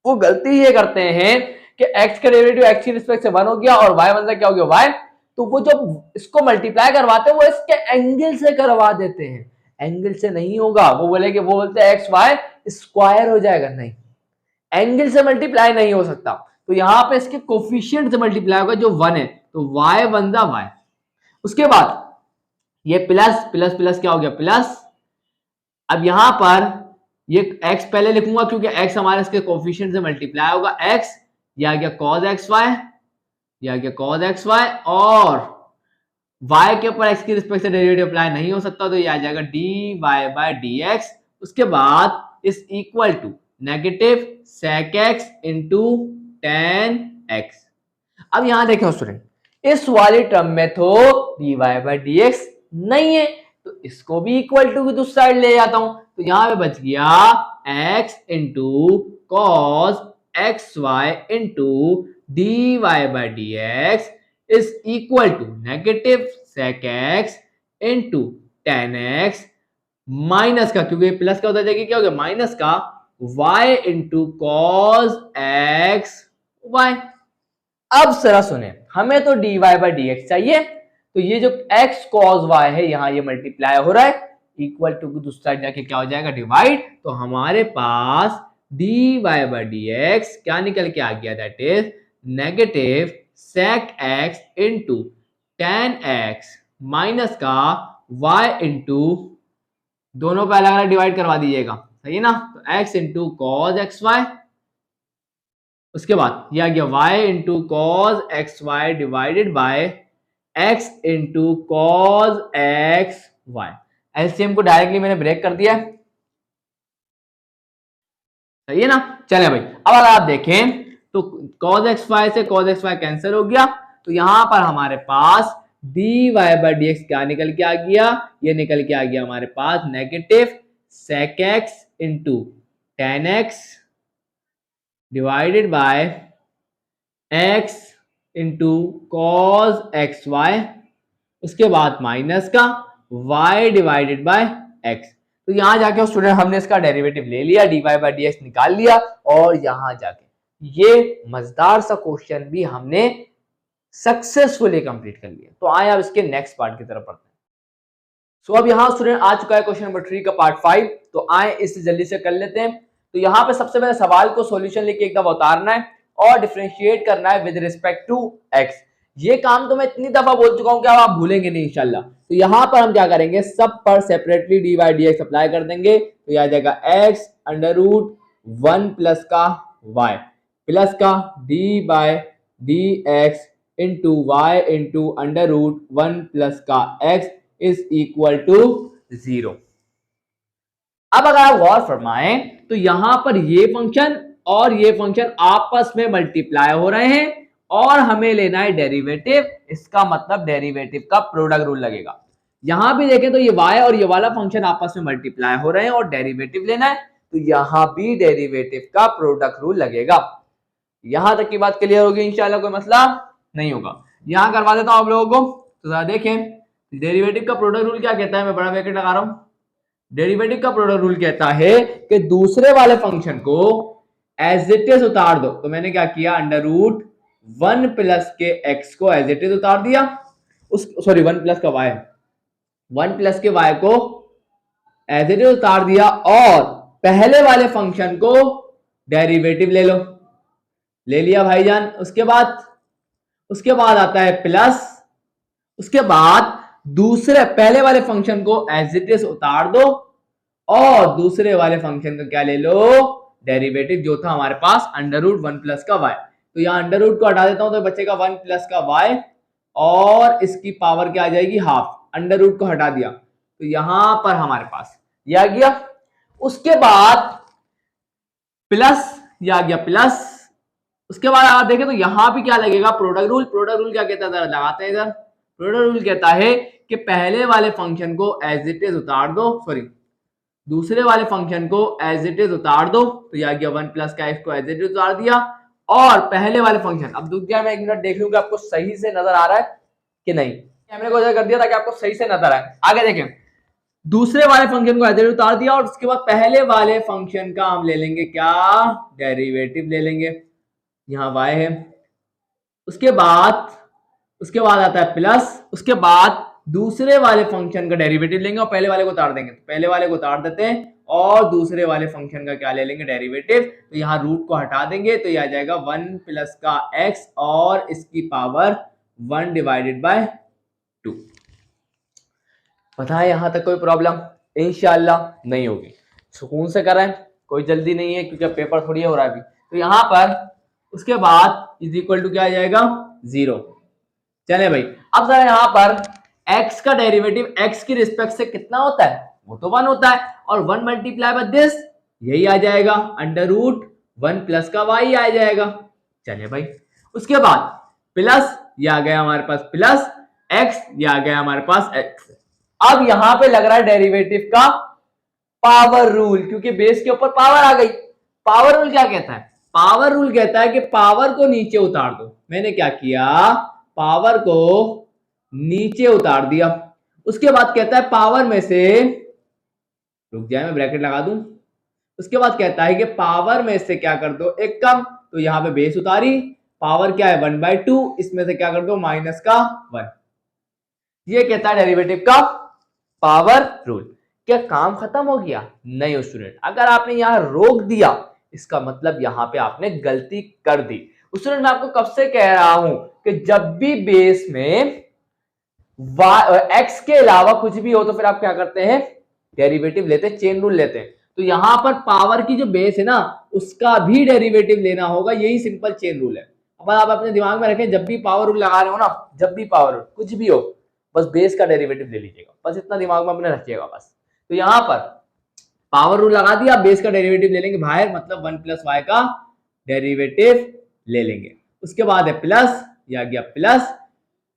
A: वो गलती ये करते हैं कि x का डेरिवेटिव x के रिस्पेक्ट से 1 हो गया और y बनता क्या हो गया y, तो वो जब इसको मल्टीप्लाई करवाते हैं वो इसके एंगल से करवा देते हैं। एंगल से नहीं होगा, वो बोलते हैं एक्स वाई स्क्वायर हो जाएगा, नहीं, एंगल से मल्टीप्लाई नहीं हो सकता। तो यहां पे इसके कोफिशिएंट से मल्टीप्लाई होगा जो 1 है, तो y बनता y। उसके बाद ये प्लस प्लस प्लस क्या हो गया प्लस। अब यहां पर ये x पहले लिखूंगा क्योंकि x हमारे इसके कोफिशिएंट से मल्टीप्लाई होगा, x ये आ गया cos एक्स वाई, ये आ गया cos एक्स वाई, और y के ऊपर x की रिस्पेक्ट से डेरिवेटिव अप्लाई नहीं हो सकता, तो ये आ जाएगा dy बाई डी एक्स। उसके बाद इस equal to negative sec x into tan x. अब यहां देखें स्टूडेंट, इस वाली टर्म में तो dy बाई डी एक्स नहीं है, तो इसको भी इक्वल टू की दूसरी साइड ले जाता हूं, तो यहां पे बच गया x into cos x y into d y by d x is equal to negative sec x into tan x minus का, क्योंकि प्लस का होता जाएगा क्या हो गया माइनस का y into cos x y. अब जरा सुने, हमें तो dy बाई डी एक्स चाहिए, तो ये जो x cos y है यहां ये मल्टीप्लाई हो रहा है, इक्वल टू की दूसरी साइड जाके क्या हो जाएगा डिवाइड, तो हमारे पास dy बाई डी एक्स क्या निकल के आ गया, that is negative sec x into tan x minus का y इंटू दोनों को अलग अलग डिवाइड करवा दीजिएगा, सही है ना, तो x into cos x y, उसके बाद यह आ गया y into cos x y divided by x into cos x y. LCM को डायरेक्टली मैंने ब्रेक कर दिया है, सही है ना। चले भाई, अब अगर आप देखें तो cos एक्स वाई से cos एक्स वाई कैंसिल हो गया, तो यहां पर हमारे पास dy बाई डी एक्स क्या निकल के आ गया, ये निकल के आ गया हमारे पास negative sec x into tan x divided by x into cos x y, उसके बाद माइनस का y डिवाइडेड बाय x। तो यहां जाके स्टूडेंट हमने इसका डेरिवेटिव ले लिया, dy बाई डी एक्स निकाल लिया, और यहां जाके ये मजेदार सा क्वेश्चन भी हमने सक्सेसफुली कंप्लीट कर लिया। तो आए अब इसके नेक्स्ट पार्ट की तरफ पढ़ते हैं। सो अब यहां स्टूडेंट आ चुका है क्वेश्चन नंबर 3 का पार्ट 5, तो आए इसे जल्दी से कर लेते हैं। तो यहाँ पे सबसे पहले सवाल को सॉल्यूशन लेके एक दफा उतारना है और डिफरेंशिएट करना है विद रिस्पेक्ट टू x। ये काम तो मैं इतनी दफा बोल चुका हूं कि आप भूलेंगे नहीं इंशाल्लाह। तो यहां पर हम क्या करेंगे, सब पर separately d by d x apply कर देंगे, तो यह आ जाएगा x अंडर रूट 1 प्लस का y प्लस का d by d x into y into under root 1 plus का x इज इक्वल टू 0। अब अगर आप गौर फरमाएं तो यहां पर ये फंक्शन और ये फंक्शन आपस में मल्टीप्लाई हो रहे हैं और हमें लेना है डेरिवेटिव, इसका मतलब डेरिवेटिव का प्रोडक्ट रूल लगेगा। यहां भी देखें तो ये y और ये वाला फंक्शन आपस में मल्टीप्लाई हो रहे हैं और डेरिवेटिव लेना है, तो यहां भी डेरिवेटिव का प्रोडक्ट रूल लगेगा। यहां तक की बात क्लियर होगी इंशाल्लाह, कोई मसला नहीं होगा। यहां करवा देता हूं आप लोगों को, तो जरा देखें डेरिवेटिव का प्रोडक्ट रूल क्या कहता है, मैं बड़ा ब्रैकेट लगा रहा हूं। डेरिवेटिव का प्रोडक्ट रूल कहता है कि दूसरे वाले फंक्शन को एज इट इज उतार दो, तो मैंने क्या किया, अंडर रूट 1 प्लस के x को एज इट इज उतार दिया, उस सॉरी 1 प्लस का y, 1 प्लस के y को एज इट इज उतार दिया और पहले वाले फंक्शन को डेरिवेटिव ले लो, ले लिया भाईजान। उसके बाद आता है प्लस, उसके बाद दूसरे पहले वाले फंक्शन को एज इट इज उतार दो और दूसरे वाले फंक्शन का क्या ले लो, डेरिवेटिव जो था हमारे पास अंडर रूट 1 प्लस का y। तो यहां अंडर रूट को हटा देता हूं तो बचेगा 1 प्लस का y और इसकी पावर क्या आ जाएगी, हाफ। अंडर रूट को हटा दिया तो यहां पर हमारे पास ये आ गया, उसके बाद प्लस, ये आ गया प्लस। उसके बाद आप देखें तो यहां भी क्या लगेगा, प्रोडक्ट रूल। प्रोडक्ट रूल क्या कहता है, लगाते हैं इधर। प्रोडक्ट रूल कहता है कि पहले वाले फंक्शन को एज इट इज उतार दो, सॉरी दूसरे वाले फंक्शन को एज इट इज उतार दो, तो यह आ गया 1 प्लस का x को एज इट इज उतार दिया और पहले वाले फंक्शन, अब दूसरा मैं 1 मिनट देख लूंगा आपको सही से नजर आ रहा है कि नहीं, कैमरे को इधर कर दिया ताकि आपको सही से नजर आए। आगे देखें, दूसरे वाले फंक्शन को एज इट इज उतार दिया और उसके बाद पहले वाले फंक्शन का हम ले लेंगे क्या, डेरिवेटिव ले लेंगे। यहाँ y है, उसके बाद आता है प्लस, उसके बाद दूसरे वाले फंक्शन का डेरिवेटिव लेंगे और पहले वाले को उतार देंगे, तो पहले वाले को उतार देते हैं और दूसरे वाले फंक्शन का क्या ले लेंगे, डेरिवेटिव। तो यहाँ रूट को हटा देंगे तो यह आ जाएगा 1 प्लस का x और इसकी पावर 1 डिवाइडेड बाय 2। पता है यहां तक कोई प्रॉब्लम इंशाल्लाह नहीं होगी, सुकून से करें, कोई जल्दी नहीं है क्योंकि पेपर थोड़ी हो रहा है अभी। तो यहां पर उसके बाद इज इक्वल टू क्या आ जाएगा, 0। चले भाई, अब जरा यहां पर x का डेरिवेटिव x की रिस्पेक्ट से कितना होता है, वो तो 1 होता है और 1 मल्टीप्लाई बाय दिस यही आ जाएगा, अंडर रूट 1 प्लस का y आ जाएगा। चले भाई, उसके बाद प्लस, ये आ गया हमारे पास प्लस x, ये आ गया हमारे पास x। अब यहां पे लग रहा है डेरिवेटिव का पावर रूल, क्योंकि बेस के ऊपर पावर आ गई। पावर रूल क्या कहता है, पावर रूल कहता है कि पावर को नीचे उतार दो। मैंने क्या किया, पावर को नीचे उतार दिया। उसके बाद कहता है पावर में से, रुक जाए मैं ब्रैकेट लगा दूं, उसके बाद कहता है कि पावर में से क्या कर दो, एक कम, तो यहां पे बेस उतारी, पावर क्या है 1/2, इसमें से क्या कर दो, माइनस का 1। ये कहता है डेरिवेटिव का पावर रूल। क्या काम खत्म हो गया? नहीं स्टूडेंट, अगर आपने यहाँ रोक दिया इसका मतलब यहाँ पे आपने गलती कर दी। स्टूडेंट मैं आपको कब से कह रहा हूं कि जब भी बेस में एक्स के अलावा कुछ भी हो तो फिर आप क्या करते हैं? डेरिवेटिव लेते हैं, चेन रूल लेते हैं। तो यहां पर पावर की जो बेस है ना उसका भी डेरिवेटिव लेना होगा, यही सिंपल चेन रूल है। अब आप अपने दिमाग में रखें, जब भी पावर रूल लगा रहे हो ना, जब भी पावर रूल कुछ भी हो, बस बेस का डेरिवेटिव ले लीजिएगा, बस इतना दिमाग में अपने रखिएगा बस। तो यहां पर पावर रूल लगा दिया, बेस का डेरिवेटिव ले लेंगे बाहर, मतलब 1 + y का डेरिवेटिव ले लेंगे। उसके बाद है प्लस, यह आ गया प्लस,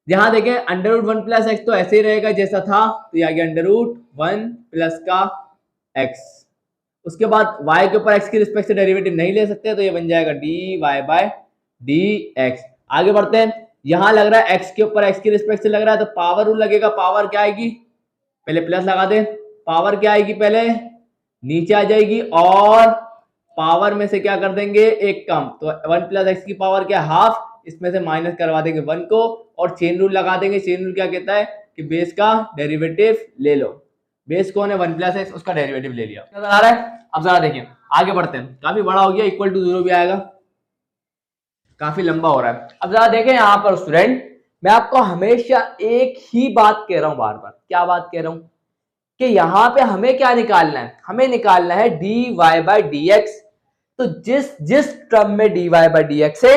A: यहां देखें √1 + x तो ऐसे ही रहेगा जैसा था, तो यह आ गया √1 + का x। उसके बाद y के ऊपर x की रिस्पेक्ट से डेरिवेटिव नहीं ले सकते, तो ये बन जाएगा dy/dx। आगे बढ़ते हैं, यहां लग रहा है x के ऊपर x की रिस्पेक्ट से लग रहा है, तो पावर रूल लगेगा। पावर क्या आएगी? पहले प्लस लगा दे, पावर क्या आएगी? पहले नीचे आ जाएगी और पावर में से क्या कर देंगे? एक कम, तो 1 + x की पावर क्या? हाफ, इसमें से माइनस करवा देंगे 1 को और चेन रूल लगा देंगे। चेन रूल क्या कहता है कि बेस का डेरिवेटिव ले लो। बेस कौन है? 1 + x, उसका डेरिवेटिव ले लिया। नजर आ रहा है? अब जरा देखिए आगे बढ़ते हैं, काफी बड़ा हो गया, इक्वल टू 0 भी आएगा, काफी लंबा हो रहा है। अब जरा देखें यहाँ पर स्टूडेंट, मैं आपको हमेशा एक ही बात कह रहा हूं बार बार। क्या बात कह रहा हूं? कि यहां पे हमें क्या निकालना है? हमें निकालना है dy/dx। तो जिस जिस टर्म में dy/dx है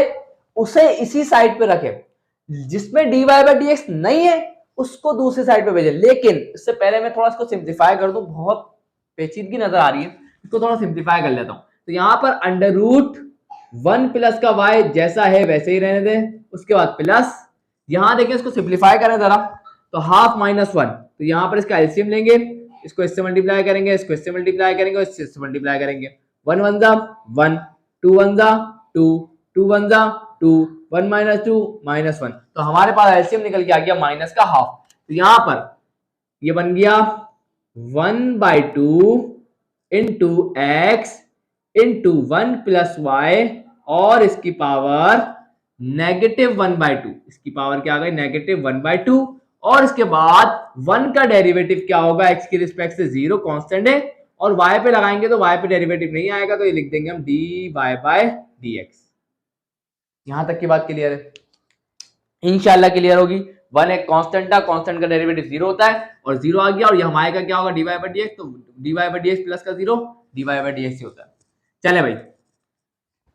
A: उसे इसी साइड पे रखें, जिसमें dy/dx नहीं है उसको दूसरी साइड पे भेजें। लेकिन इससे पहले मैं थोड़ा इसको सिंप्लीफाई कर दूं, बहुत पेचीदगी नजर आ रही है, इसको थोड़ा सिंप्लीफाई कर लेता हूं। तो यहां पर √1 + का y जैसा है वैसे ही रहने दें। उसके बाद प्लस, यहां देखें इसको सिंप्लीफाई करें जरा, तो हाफ -1, तो यहां पर इसका एलसीएम लेंगे, इसको इससे मल्टीप्लाई करेंगे, इसको इससे मल्टीप्लाई करेंगे, इससे मल्टीप्लाई करेंगे। 1 1 जा 1, 2 1 जा 2, 2 1 जा 2, 1 - 2 -1, तो हमारे पास एलसीएम निकल के आ गया माइनस का हाफ। तो यहां पर ये बन गया 1/2 इंटू एक्स इंटू 1 + y और इसकी पावर -1/2। इसकी पावर क्या आ गई? -1/2। और इसके बाद 1 का डेरिवेटिव क्या होगा? x की रिस्पेक्ट से 0 कांस्टेंट है, और y पे लगाएंगे तो y पे डेरिवेटिव नहीं आएगा, तो ये लिख देंगे हम dy/dx। यहां तक की बात क्लियर है? इंशाल्लाह क्लियर होगी। 1 एक कांस्टेंट था, कांस्टेंट का डेरिवेटिव 0 होता है, और 0 आ गया, और ये हमारे का क्या होगा? dy/dx। तो dy/dx प्लस का 0 dy/dx ही होता है। चले भाई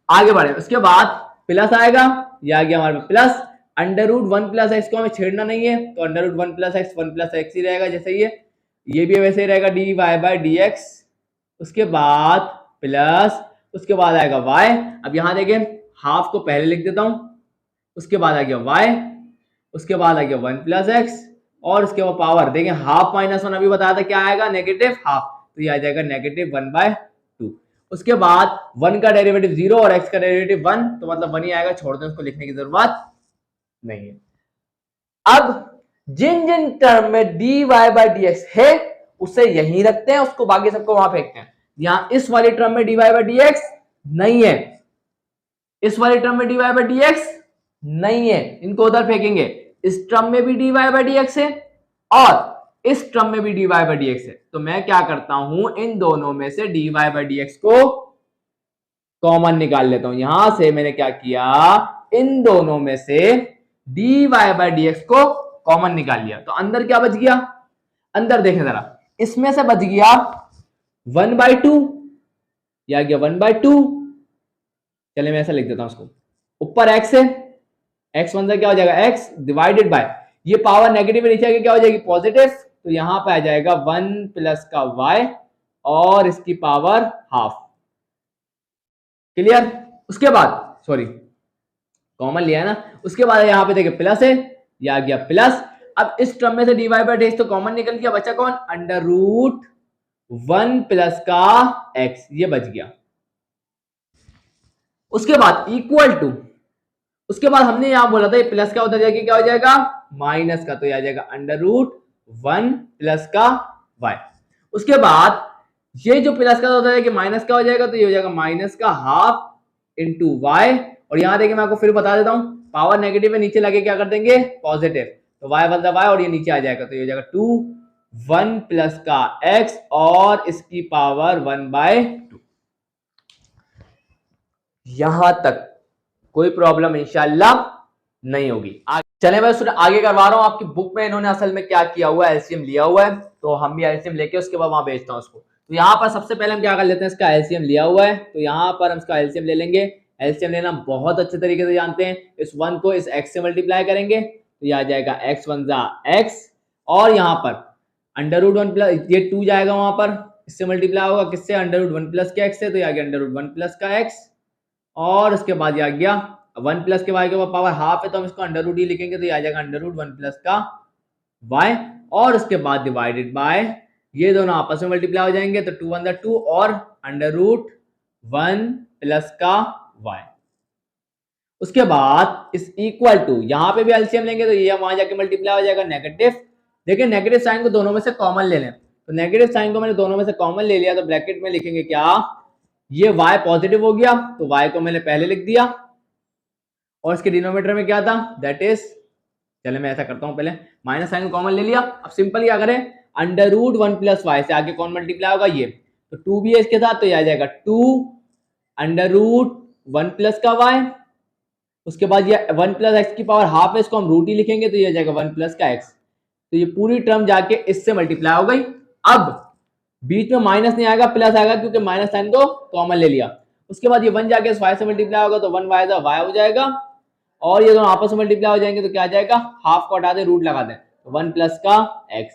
A: आगे बढ़े। उसके बाद प्लस आएगा, ये आ गया हमारे पास प्लस, √1 + x को हमें छेड़ना नहीं है, तो √1 + x 1 + x ही रहेगा जैसे ये भी वैसे ही रहेगा dy/dx। उसके बाद प्लस, उसके बाद आएगा y। अब यहां देखें हाफ को पहले लिख देता हूं, उसके बाद आ गया y, उसके बाद आ गया 1 + x, और उसके बाद पावर देखें हाफ -1 अभी बताया था क्या आएगा? नेगेटिव हाफ, तो ये आ जाएगा -1/2। उसके बाद 1 का डेरिवेटिव 0 और x का डेरिवेटिव 1, तो मतलब 1 ही आएगा, छोड़ दें, उसको लिखने की जरूरत नहीं है। अब जिन जिन टर्म में dy/dx है उसे यहीं रखते हैं, उसको बाकी सबको वहां फेंकते हैं। यहां इस वाली टर्म में dy/dx नहीं है, इस वाली टर्म में dy/dx नहीं है, इनको उधर फेंकेंगे। इस टर्म में भी dy/dx है और इस टर्म में भी dy/dx है, तो मैं क्या करता हूं? इन दोनों में से dy/dx को कॉमन निकाल लेता हूं। यहां से मैंने क्या किया? इन दोनों में से dy/dx को कॉमन निकाल लिया, तो अंदर क्या बच गया? अंदर देखें जरा, इसमें से बच गया 1/2, या गया 1/2। चले मैं ऐसा लिख देता हूं उसको, ऊपर x है, x 1 से क्या हो जाएगा? x डिवाइडेड बाय, ये पावर नेगेटिव नीचे आके क्या हो जाएगी? पॉजिटिव, तो यहां पे आ जाएगा 1 + का y और इसकी पावर हाफ। क्लियर? उसके बाद सॉरी कॉमन लिया है ना, उसके बाद यहां पे देखिए प्लस है, यह आ गया प्लस। अब इस टर्म में से dy/dx तो कॉमन निकल गया, बचा कौन? √1 + का x, ये बच गया। उसके बाद इक्वल टू, उसके बाद हमने यहां बोला था ये प्लस का उधर जाके क्या हो जाएगा? माइनस का, तो यह आ जाएगा √1 + का y। उसके बाद ये जो प्लस का उधर जाके माइनस का हो जाएगा, तो ये हो जाएगा माइनस का हाफ इंटू y। और यहां देखिए मैं आपको फिर बता देता हूं, पावर नेगेटिव है, नीचे लगे क्या कर देंगे? पॉजिटिव, तो y बदला y और ये नीचे आ जाएगा, तो ये हो जाएगा 2 1 प्लस का x और इसकी पावर 1/2। यहां तक कोई प्रॉब्लम इंशाल्लाह नहीं होगी। चले मैं आगे करवा रहा हूं। आपकी बुक में इन्होंने असल में क्या किया हुआ है, एलसीएम लिया हुआ है, तो हम भी एलसीएम लेके उसके बाद वहां भेजता हूं उसको। तो यहाँ पर सबसे पहले हम क्या कर लेते हैं, इसका एलसीएम लिया हुआ है, तो यहाँ पर हम इसका एलसीएम ले लेंगे। एलसीएम लेना बहुत अच्छे तरीके से जानते हैं। इस 1 को इस x से मल्टीप्लाई करेंगे तो यह आ जाएगा x 1 जा x, और यहाँ पर √1 प्लस ये 2 जाएगा, वहां पर इससे मल्टीप्लाई होगा किससे, √1 प्लस के x से, तो यह आ गया √1 प्लस का x, और उसके बाद ये आ गया 1 प्लस के y के ऊपर पावर हाफ है तो हम इसको अंडर ही लिखेंगे, तो ये आ जाएगा √1 प्लस का y, और उसके बाद डिवाइडेड बाय ये दोनों आपस में मल्टीप्लाई हो जाएंगे, तो 2 1 जा 2 और √1 प्लस का y। उसके बाद इस इक्वल टू यहां पे भी एलसीएम लेंगे तो ये वहां जाके मल्टीप्लाई हो जाएगा नेगेटिव। देखिए नेगेटिव साइन को दोनों में से कॉमन ले लें, तो नेगेटिव साइन को मैंने दोनों में से कॉमन ले लिया, तो ब्रैकेट में लिखेंगे क्या, ये y पॉजिटिव हो गया तो y को मैंने पहले लिख दिया, और इसके डिनोमिनेटर में क्या था, दैट इज, चले मैं ऐसा करता हूं, पहले माइनस साइन को कॉमन ले लिया। अब सिंपल क्या करें, √1 प्लस वाई से आगे कौन मल्टीप्लाई होगा, ये, तो 2 भी है इसके साथ, तो ये आ जाएगा 2 √1 प्लस का y, उसके बाद ये 1 प्लस एक्स की पावर हाफ है, इसको हम रूट ही लिखेंगे, तो ये आ जाएगा 1 प्लस का x, तो ये पूरी टर्म जाके इससे मल्टीप्लाई हो गई। अब बीच में माइनस नहीं आएगा, प्लस आएगा, क्योंकि माइनस साइन को कॉमन ले लिया। उसके बाद ये 1 जाके इस y से मल्टीप्लाई होगा, तो 1 y हो जाएगा, और ये दोनों आपस में मल्टीप्लाई हो जाएंगे, तो क्या आ जाएगा, हाफ को हटा दे रूट लगा दें, तो 1 प्लस का x।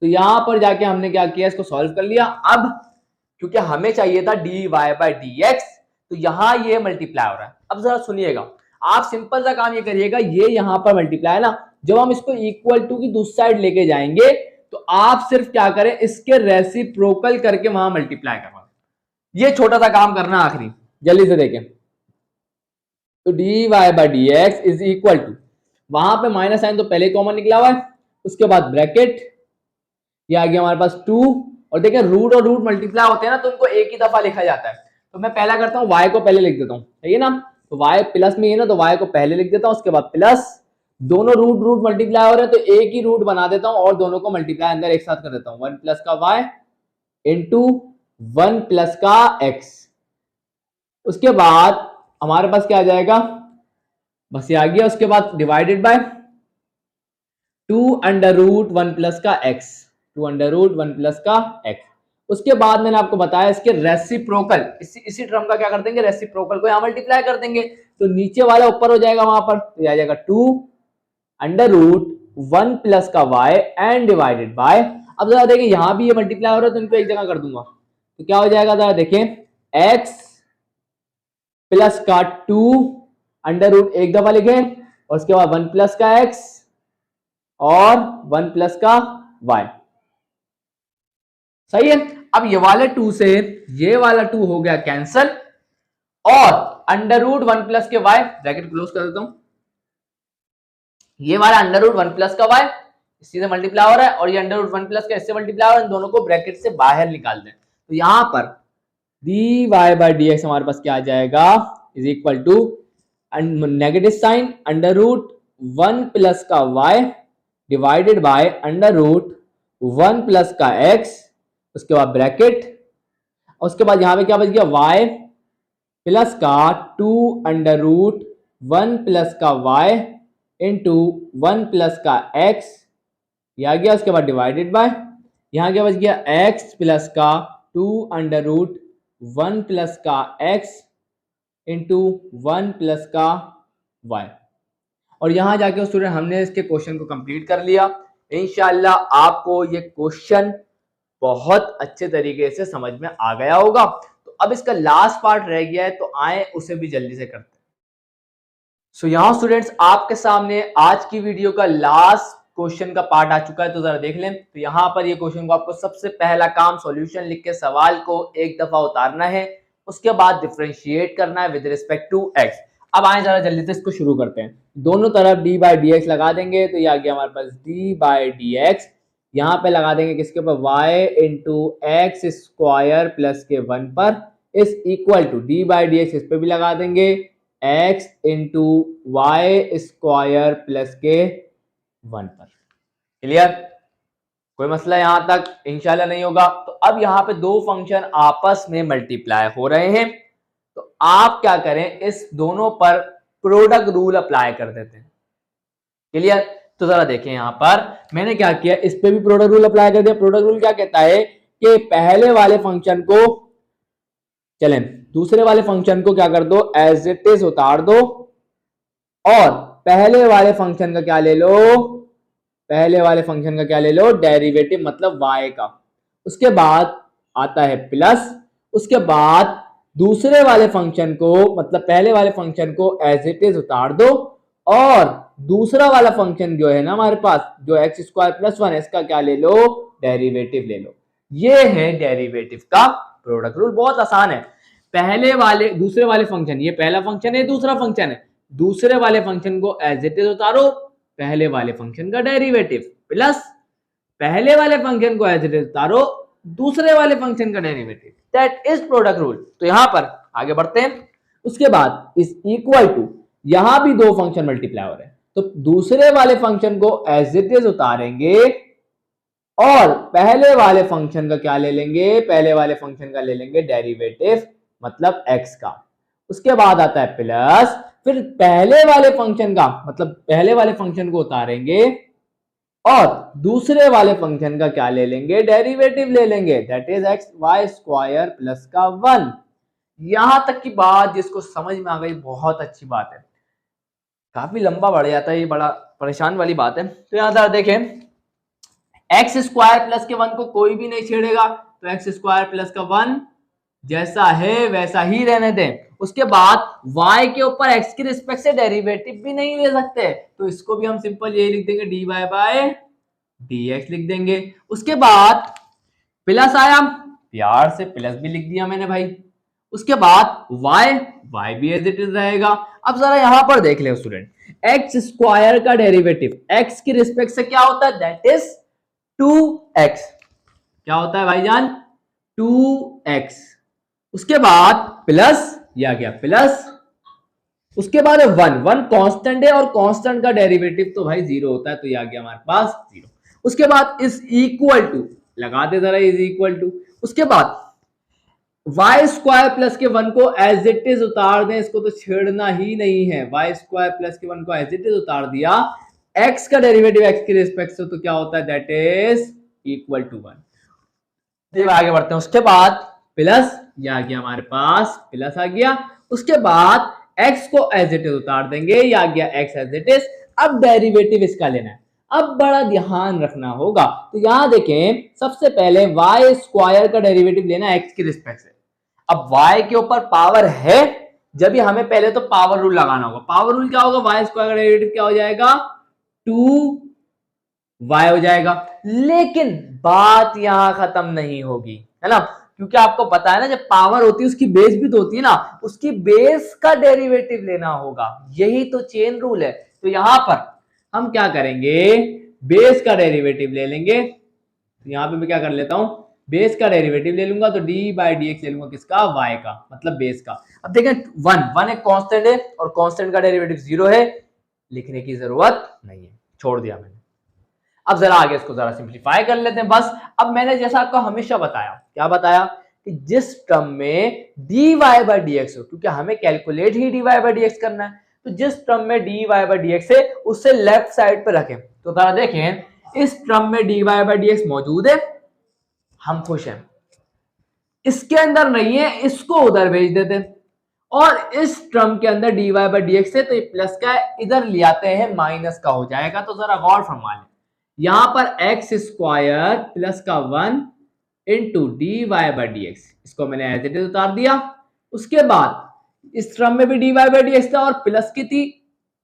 A: तो यहां पर जाके हमने क्या किया, इसको सॉल्व कर लिया। अब क्योंकि हमें चाहिए था dy/dx, तो यहां ये मल्टीप्लाई हो रहा है। अब जरा सुनिएगा, आप सिंपल सा काम ये करिएगा, ये यहां पर मल्टीप्लाई है ना, जब हम इसको इक्वल टू की दूसरी साइड लेके जाएंगे तो आप सिर्फ क्या करें, इसके रेसिप्रोकल करके वहां मल्टीप्लाई करवा, ये छोटा सा काम करना आखिरी, जल्दी से देखें। तो dy/dx इज इक्वल टू, वहां पे माइनस साइन तो पहले कॉमन निकला हुआ है, उसके बाद ब्रैकेट, ये आ गया हमारे पास 2, और देखिए रूट और रूट मल्टीप्लाई होते हैं ना, तो उनको एक ही दफा लिखा जाता है। तो मैं पहला करता हूँ, y को पहले लिख देता हूँ, सही है ना, तो y प्लस में है ना, तो y को पहले लिख देता हूँ, उसके बाद प्लस, दोनों रूट रूट मल्टीप्लाई हो रहे हैं तो एक ही रूट बना देता हूँ और दोनों को मल्टीप्लाई अंदर एक साथ कर देता हूँ, 1 प्लस का y इंटू 1 प्लस का x। उसके बाद हमारे पास क्या आ जाएगा, बस ये आ गया। उसके बाद डिवाइडेड बाय 2√1 प्लस का x, 2√1 प्लस का x। उसके बाद मैंने आपको बताया इसके रेसिप्रोकल, इसी टर्म का क्या कर देंगे, रेसिप्रोकल को यहां मल्टीप्लाई कर देंगे, तो नीचे वाला ऊपर हो जाएगा वहां पर, तो ये आ जाएगा 2√1 प्लस का y एंड डिवाइडेड बाय, अब जरा देखिए यहां भी ये मल्टीप्लाई हो रहा है तो इनको एक जगह कर दूंगा, तो क्या हो जाएगा, जरा देखें, x प्लस का 2 √ एक दफा लिखे, और उसके बाद 1 प्लस का x और 1 प्लस का y, सही है। अब ये वाले 2 से ये वाला 2 हो गया कैंसल, और √1 प्लस के y, ब्रैकेट क्लोज कर देता हूं, ये वाला √1 प्लस का y इसी से मल्टीप्लाई हो रहा है, और ये √1 प्लस का इससे मल्टीप्लाई हो रहा है, इन दोनों को ब्रैकेट से बाहर निकाल दें, तो यहां पर dy/dx हमारे पास क्या आ जाएगा, is equal to negative sign √1 plus का y डिवाइडेड बाय √1 प्लस का x, उसके बाद ब्रैकेट, उसके बाद यहां पे क्या बच गया, y प्लस का 2√1 प्लस का y इंटू 1 प्लस का x, यह आ गया। उसके बाद डिवाइडेड बाय, यहां क्या बच गया, x प्लस का 2√1 प्लस का x इंटू 1 प्लस का y, और यहां जाके स्टूडेंट हमने इसके क्वेश्चन को कंप्लीट कर लिया। इंशाल्लाह आपको ये क्वेश्चन बहुत अच्छे तरीके से समझ में आ गया होगा। तो अब इसका लास्ट पार्ट रह गया है, तो आए उसे भी जल्दी से करते हैं। सो यहाँ स्टूडेंट्स आपके सामने आज की वीडियो का लास्ट क्वेश्चन का पार्ट आ चुका है, तो जरा देख लें। तो यहाँ पर ये क्वेश्चन को आपको सबसे पहला काम सॉल्यूशन लिख के सवाल को एक दफा उतारना है, उसके बाद डिफरेंशिएट करना है विद रिस्पेक्ट टू एक्स। अब आए जरा जल्दी से इसको शुरू करते हैं। दोनों तरफ d/dx लगा देंगे, तो ये आ गया हमारे पास d/dx, यहाँ पे लगा देंगे किसके ऊपर, y into x square plus के 1 पर, इस इक्वल टू d/dx इस पे भी लगा देंगे, x into y square plus के 1 पर। क्लियर। कोई मसला यहां तक इंशाल्लाह नहीं होगा। तो अब यहाँ पे दो फंक्शन आपस में मल्टीप्लाई हो रहे हैं, तो आप क्या करें, इस दोनों पर प्रोडक्ट रूल अप्लाई कर देते हैं। क्लियर? तो जरा देखें यहां पर मैंने क्या किया, इस पे भी प्रोडक्ट रूल अप्लाई कर दिया। प्रोडक्ट रूल क्या कहता है कि पहले वाले फंक्शन को, चलें दूसरे वाले फंक्शन को क्या कर दो, एज इट इज उतार दो, और पहले वाले फंक्शन का क्या ले लो, पहले वाले फंक्शन का क्या ले लो, डेरिवेटिव मतलब y का। उसके बाद आता है प्लस, उसके बाद दूसरे वाले फंक्शन को मतलब पहले वाले फंक्शन को एज इट इज उतार दो, और दूसरा वाला फंक्शन जो है ना हमारे पास, जो एक्स स्क्वायर प्लस वन, इसका क्या ले लो, डेरिवेटिव ले लो। ये है डेरिवेटिव का प्रोडक्ट रूल। बहुत आसान है। पहले वाले दूसरे वाले फंक्शन, ये पहला फंक्शन है, दूसरा फंक्शन है, दूसरे वाले फंक्शन को एज इट इज उतारो, पहले वाले फंक्शन का डेरिवेटिव, प्लस पहले वाले फंक्शन को एज इट इज उतारो, दूसरे वाले फंक्शन का derivative. That is product rule. तो यहां पर आगे बढ़ते हैं। उसके बाद इज इक्वल टू, यहां भी दो फंक्शन मल्टीप्लाई हो रहे हैं, तो दूसरे वाले फंक्शन को एज इट इज उतारेंगे और पहले वाले फंक्शन का क्या ले लेंगे, पहले वाले फंक्शन का ले लेंगे डेरिवेटिव मतलब x का। उसके बाद आता है प्लस, फिर पहले वाले फंक्शन का मतलब पहले वाले फंक्शन को उतारेंगे और दूसरे वाले फंक्शन का क्या ले लेंगे, डेरिवेटिव ले लेंगे, that is x y square plus का 1। यहां तक की बात जिसको समझ में आ गई बहुत अच्छी बात है, काफी लंबा बढ़ जाता है, ये बड़ा परेशान वाली बात है। तो यहां देखें, एक्स स्क्वायर प्लस के 1 को कोई भी नहीं छेड़ेगा, तो एक्स स्क्वायर प्लस का 1 जैसा है वैसा ही रहने दें। उसके बाद y के ऊपर x के रिस्पेक्ट से डेरिवेटिव भी नहीं ले सकते, तो इसको भी हम सिंपल यही लिख देंगे, dy बाय dx लिख देंगे। उसके बाद प्लस आया, प्यार से प्लस भी लिख दिया मैंने भाई। उसके बाद y भी एज इट इज रहेगा। अब जरा यहां पर देख ले स्टूडेंट, एक्स स्क्वायर का डेरिवेटिव x के रिस्पेक्ट से क्या होता है, दैट इज 2x। क्या होता है भाईजान, 2x। उसके बाद प्लस, यह गया प्लस, उसके बाद 1 कांस्टेंट है और कांस्टेंट का डेरिवेटिव तो भाई 0 होता है, तो यह गया हमारे पास 0। उसके बाद इज इक्वल टू लगा दे जरा, इज इक्वल टू, उसके बाद वाई स्क्वायर प्लस के 1 को एज इट इज उतार दें, इसको तो छेड़ना ही नहीं है। वाई स्क्वायर प्लस के 1 को एज इट इज उतार दिया, एक्स का डेरिवेटिव एक्स के रिस्पेक्ट से तो क्या होता है, दैट इज इक्वल टू 1। आगे बढ़ते हैं। उसके बाद प्लस, यह आ गया हमारे पास प्लस आ गया। उसके बाद x को एज इट इज उतार देंगे, यह आ गया x एज इट इज। अब डेरिवेटिव इसका लेना है, अब बड़ा ध्यान रखना होगा। तो यहां देखें, सबसे पहले y स्क्वायर का डेरिवेटिव लेना है x के रिस्पेक्ट से। अब y के ऊपर पावर है, जब भी हमें पहले तो पावर रूल लगाना होगा। पावर रूल क्या होगा, y स्क्वायर का डेरिवेटिव क्या हो जाएगा, 2y हो जाएगा। लेकिन बात यहां खत्म नहीं होगी, है ना, क्योंकि आपको पता है ना, जब पावर होती है उसकी बेस भी तो होती है ना, उसकी बेस का डेरिवेटिव लेना होगा। यही तो चेन रूल है। तो यहां पर हम क्या करेंगे, बेस का डेरिवेटिव ले लेंगे। तो यहां पे मैं क्या कर लेता हूं, बेस का डेरिवेटिव ले लूंगा, तो डी बाई डी एक्स ले लूंगा, किसका, y का, मतलब बेस का। अब देखें, 1 एक कांस्टेंट है और कांस्टेंट का डेरिवेटिव 0 है, लिखने की जरूरत नहीं है, छोड़ दिया मैंने। अब जरा आगे इसको जरा सिंप्लीफाई कर लेते हैं बस। अब मैंने जैसा आपको हमेशा बताया, क्या बताया, कि जिस टर्म में dy बाई डी एक्स हो, क्योंकि हमें calculate he dy by d x करना है, तो जिस टर्म में dy बाई डी एक्स है उससे लेफ्ट साइड पे रखें। तो जरा देखें, इस टर्म में dy बाई डी एक्स मौजूद है, हम खुश हैं। इसके अंदर नहीं है, इसको उधर भेज देते हैं। और इस टर्म के अंदर dy बाई डी एक्स है, तो ये प्लस का इधर ले आते हैं, माइनस का हो जाएगा। तो जरा गौर फरमा लें, यहां पर एक्स स्क्वायर प्लस का 1 into d y by d x, इसको मैंने एज इट इज उतार दिया। उसके बाद इस टर्म में भी d y by d x था और प्लस की थी,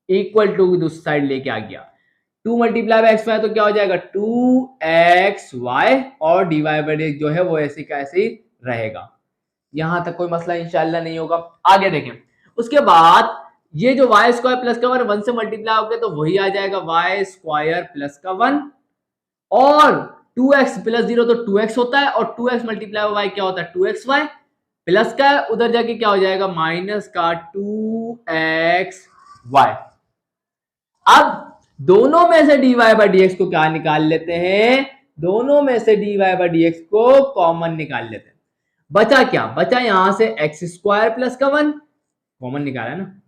A: इक्वल टू दूसरी साइड लेके आ गया, 2 मल्टीप्लाई बाई एक्स वाई, तो क्या हो जाएगा 2xy, और d y by d x जो है वो ऐसे का ऐसे ही रहेगा। यहां तक कोई मसला इंशाल्लाह नहीं होगा। आगे देखें, उसके बाद ये जो वाई स्क्वायर प्लस का 1 से मल्टीप्लाई हो गया, तो वही आ जाएगा वाई स्क्वायर प्लस का 1, और 2x प्लस 0 तो 2x होता है, और 2x मल्टीप्लाई वाई क्या होता है, 2xy, प्लस का उधर जाके क्या हो जाएगा, माइनस का 2xy। अब दोनों में से dy बाई dx को क्या निकाल लेते हैं, दोनों में से dy बाई डी एक्स को कॉमन निकाल लेते हैं। बचा क्या? बचा यहां से एक्स स्क्वायर प्लस का 1 कॉमन निकाला है ना,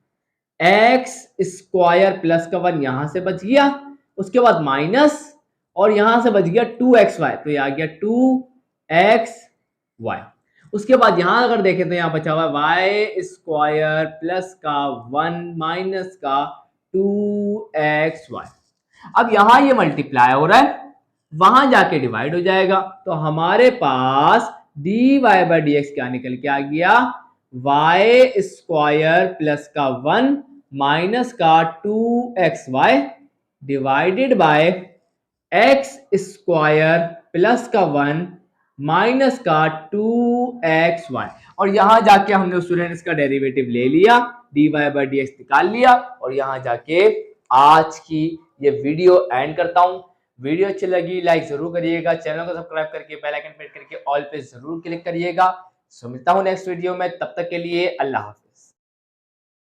A: एक्स स्क्वायर प्लस का 1 यहां से बच गया, उसके बाद माइनस और यहां से बच गया 2xy, तो ये आ गया 2xy। उसके बाद यहां अगर देखें तो यहां बचा हुआ वाई स्क्वायर प्लस का 1 माइनस का 2xy। अब यहां ये मल्टीप्लाई हो रहा है, वहां जाके डिवाइड हो जाएगा, तो हमारे पास dy बाई डी एक्स क्या निकल के आ गया, वाई स्क्वायर प्लस का 1 माइनस का 2xy divided by x square plus का 1 माइनस का 2xy। और यहां जाके हमने स्टूडेंट इसका डेरिवेटिव ले लिया, dy बाई डी एक्स निकाल लिया, और यहां जाके आज की ये वीडियो एंड करता हूं। वीडियो अच्छी लगी लाइक जरूर करिएगा, चैनल को सब्सक्राइब करके बेल आइकन प्रेस करके ऑल पे जरूर क्लिक करिएगा। सो मिलता हूं नेक्स्ट वीडियो में, तब तक के लिए अल्लाह हाफिज।